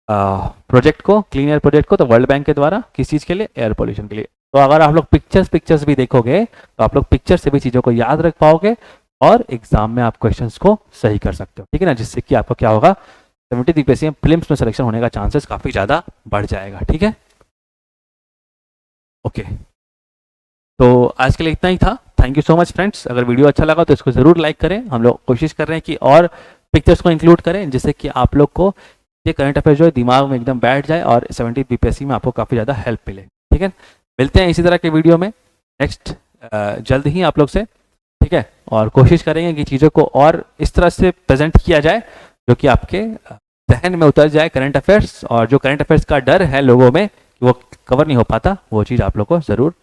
प्रोजेक्ट को, क्लीन एयर प्रोजेक्ट को, तो वर्ल्ड बैंक के द्वारा। किस चीज़ के लिए, एयर पोल्यूशन के लिए। तो अगर आप लोग पिक्चर्स भी देखोगे तो आप लोग पिक्चर से भी चीज़ों को याद रख पाओगे और एग्जाम में आप क्वेश्चंस को सही कर सकते हो। ठीक है ना, जिससे कि आपको क्या होगा 70 BPSC में प्रीलिम्स में सिलेक्शन होने का चांसेस काफ़ी ज़्यादा बढ़ जाएगा। ठीक है, ओके, तो आज के लिए इतना ही था। Thank you so much friends. अगर वीडियो अच्छा लगा तो इसको ज़रूर लाइक करें। हम लोग कोशिश कर रहे हैं कि और पिक्चर्स को इंक्लूड करें जिससे कि आप लोग को ये करंट अफेयर जो है दिमाग में एकदम बैठ जाए और 70 BPSC में आपको काफ़ी ज़्यादा हेल्प मिले। ठीक है, मिलते हैं इसी तरह के वीडियो में नेक्स्ट जल्द ही आप लोग से। ठीक है, और कोशिश करेंगे कि चीज़ों को और इस तरह से प्रेजेंट किया जाए जो कि आपके जहन में उतर जाए करंट अफेयर्स, और जो करंट अफेयर्स का डर है लोगों में कि वो कवर नहीं हो पाता, वो चीज़ आप लोग को ज़रूर।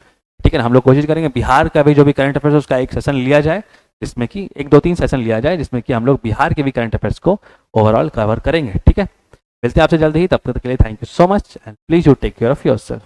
ठीक है ना, हम लोग कोशिश करेंगे बिहार का भी जो भी करंट अफेयर्स उसका एक सेशन लिया जाए, जिसमें कि 1-2-3 सेशन लिया जाए जिसमें कि हम लोग बिहार के भी करंट अफेयर्स को ओवरऑल कवर करेंगे। ठीक है, मिलते हैं आपसे जल्द ही, तब तक के लिए thank you so much and please you take care of yourself.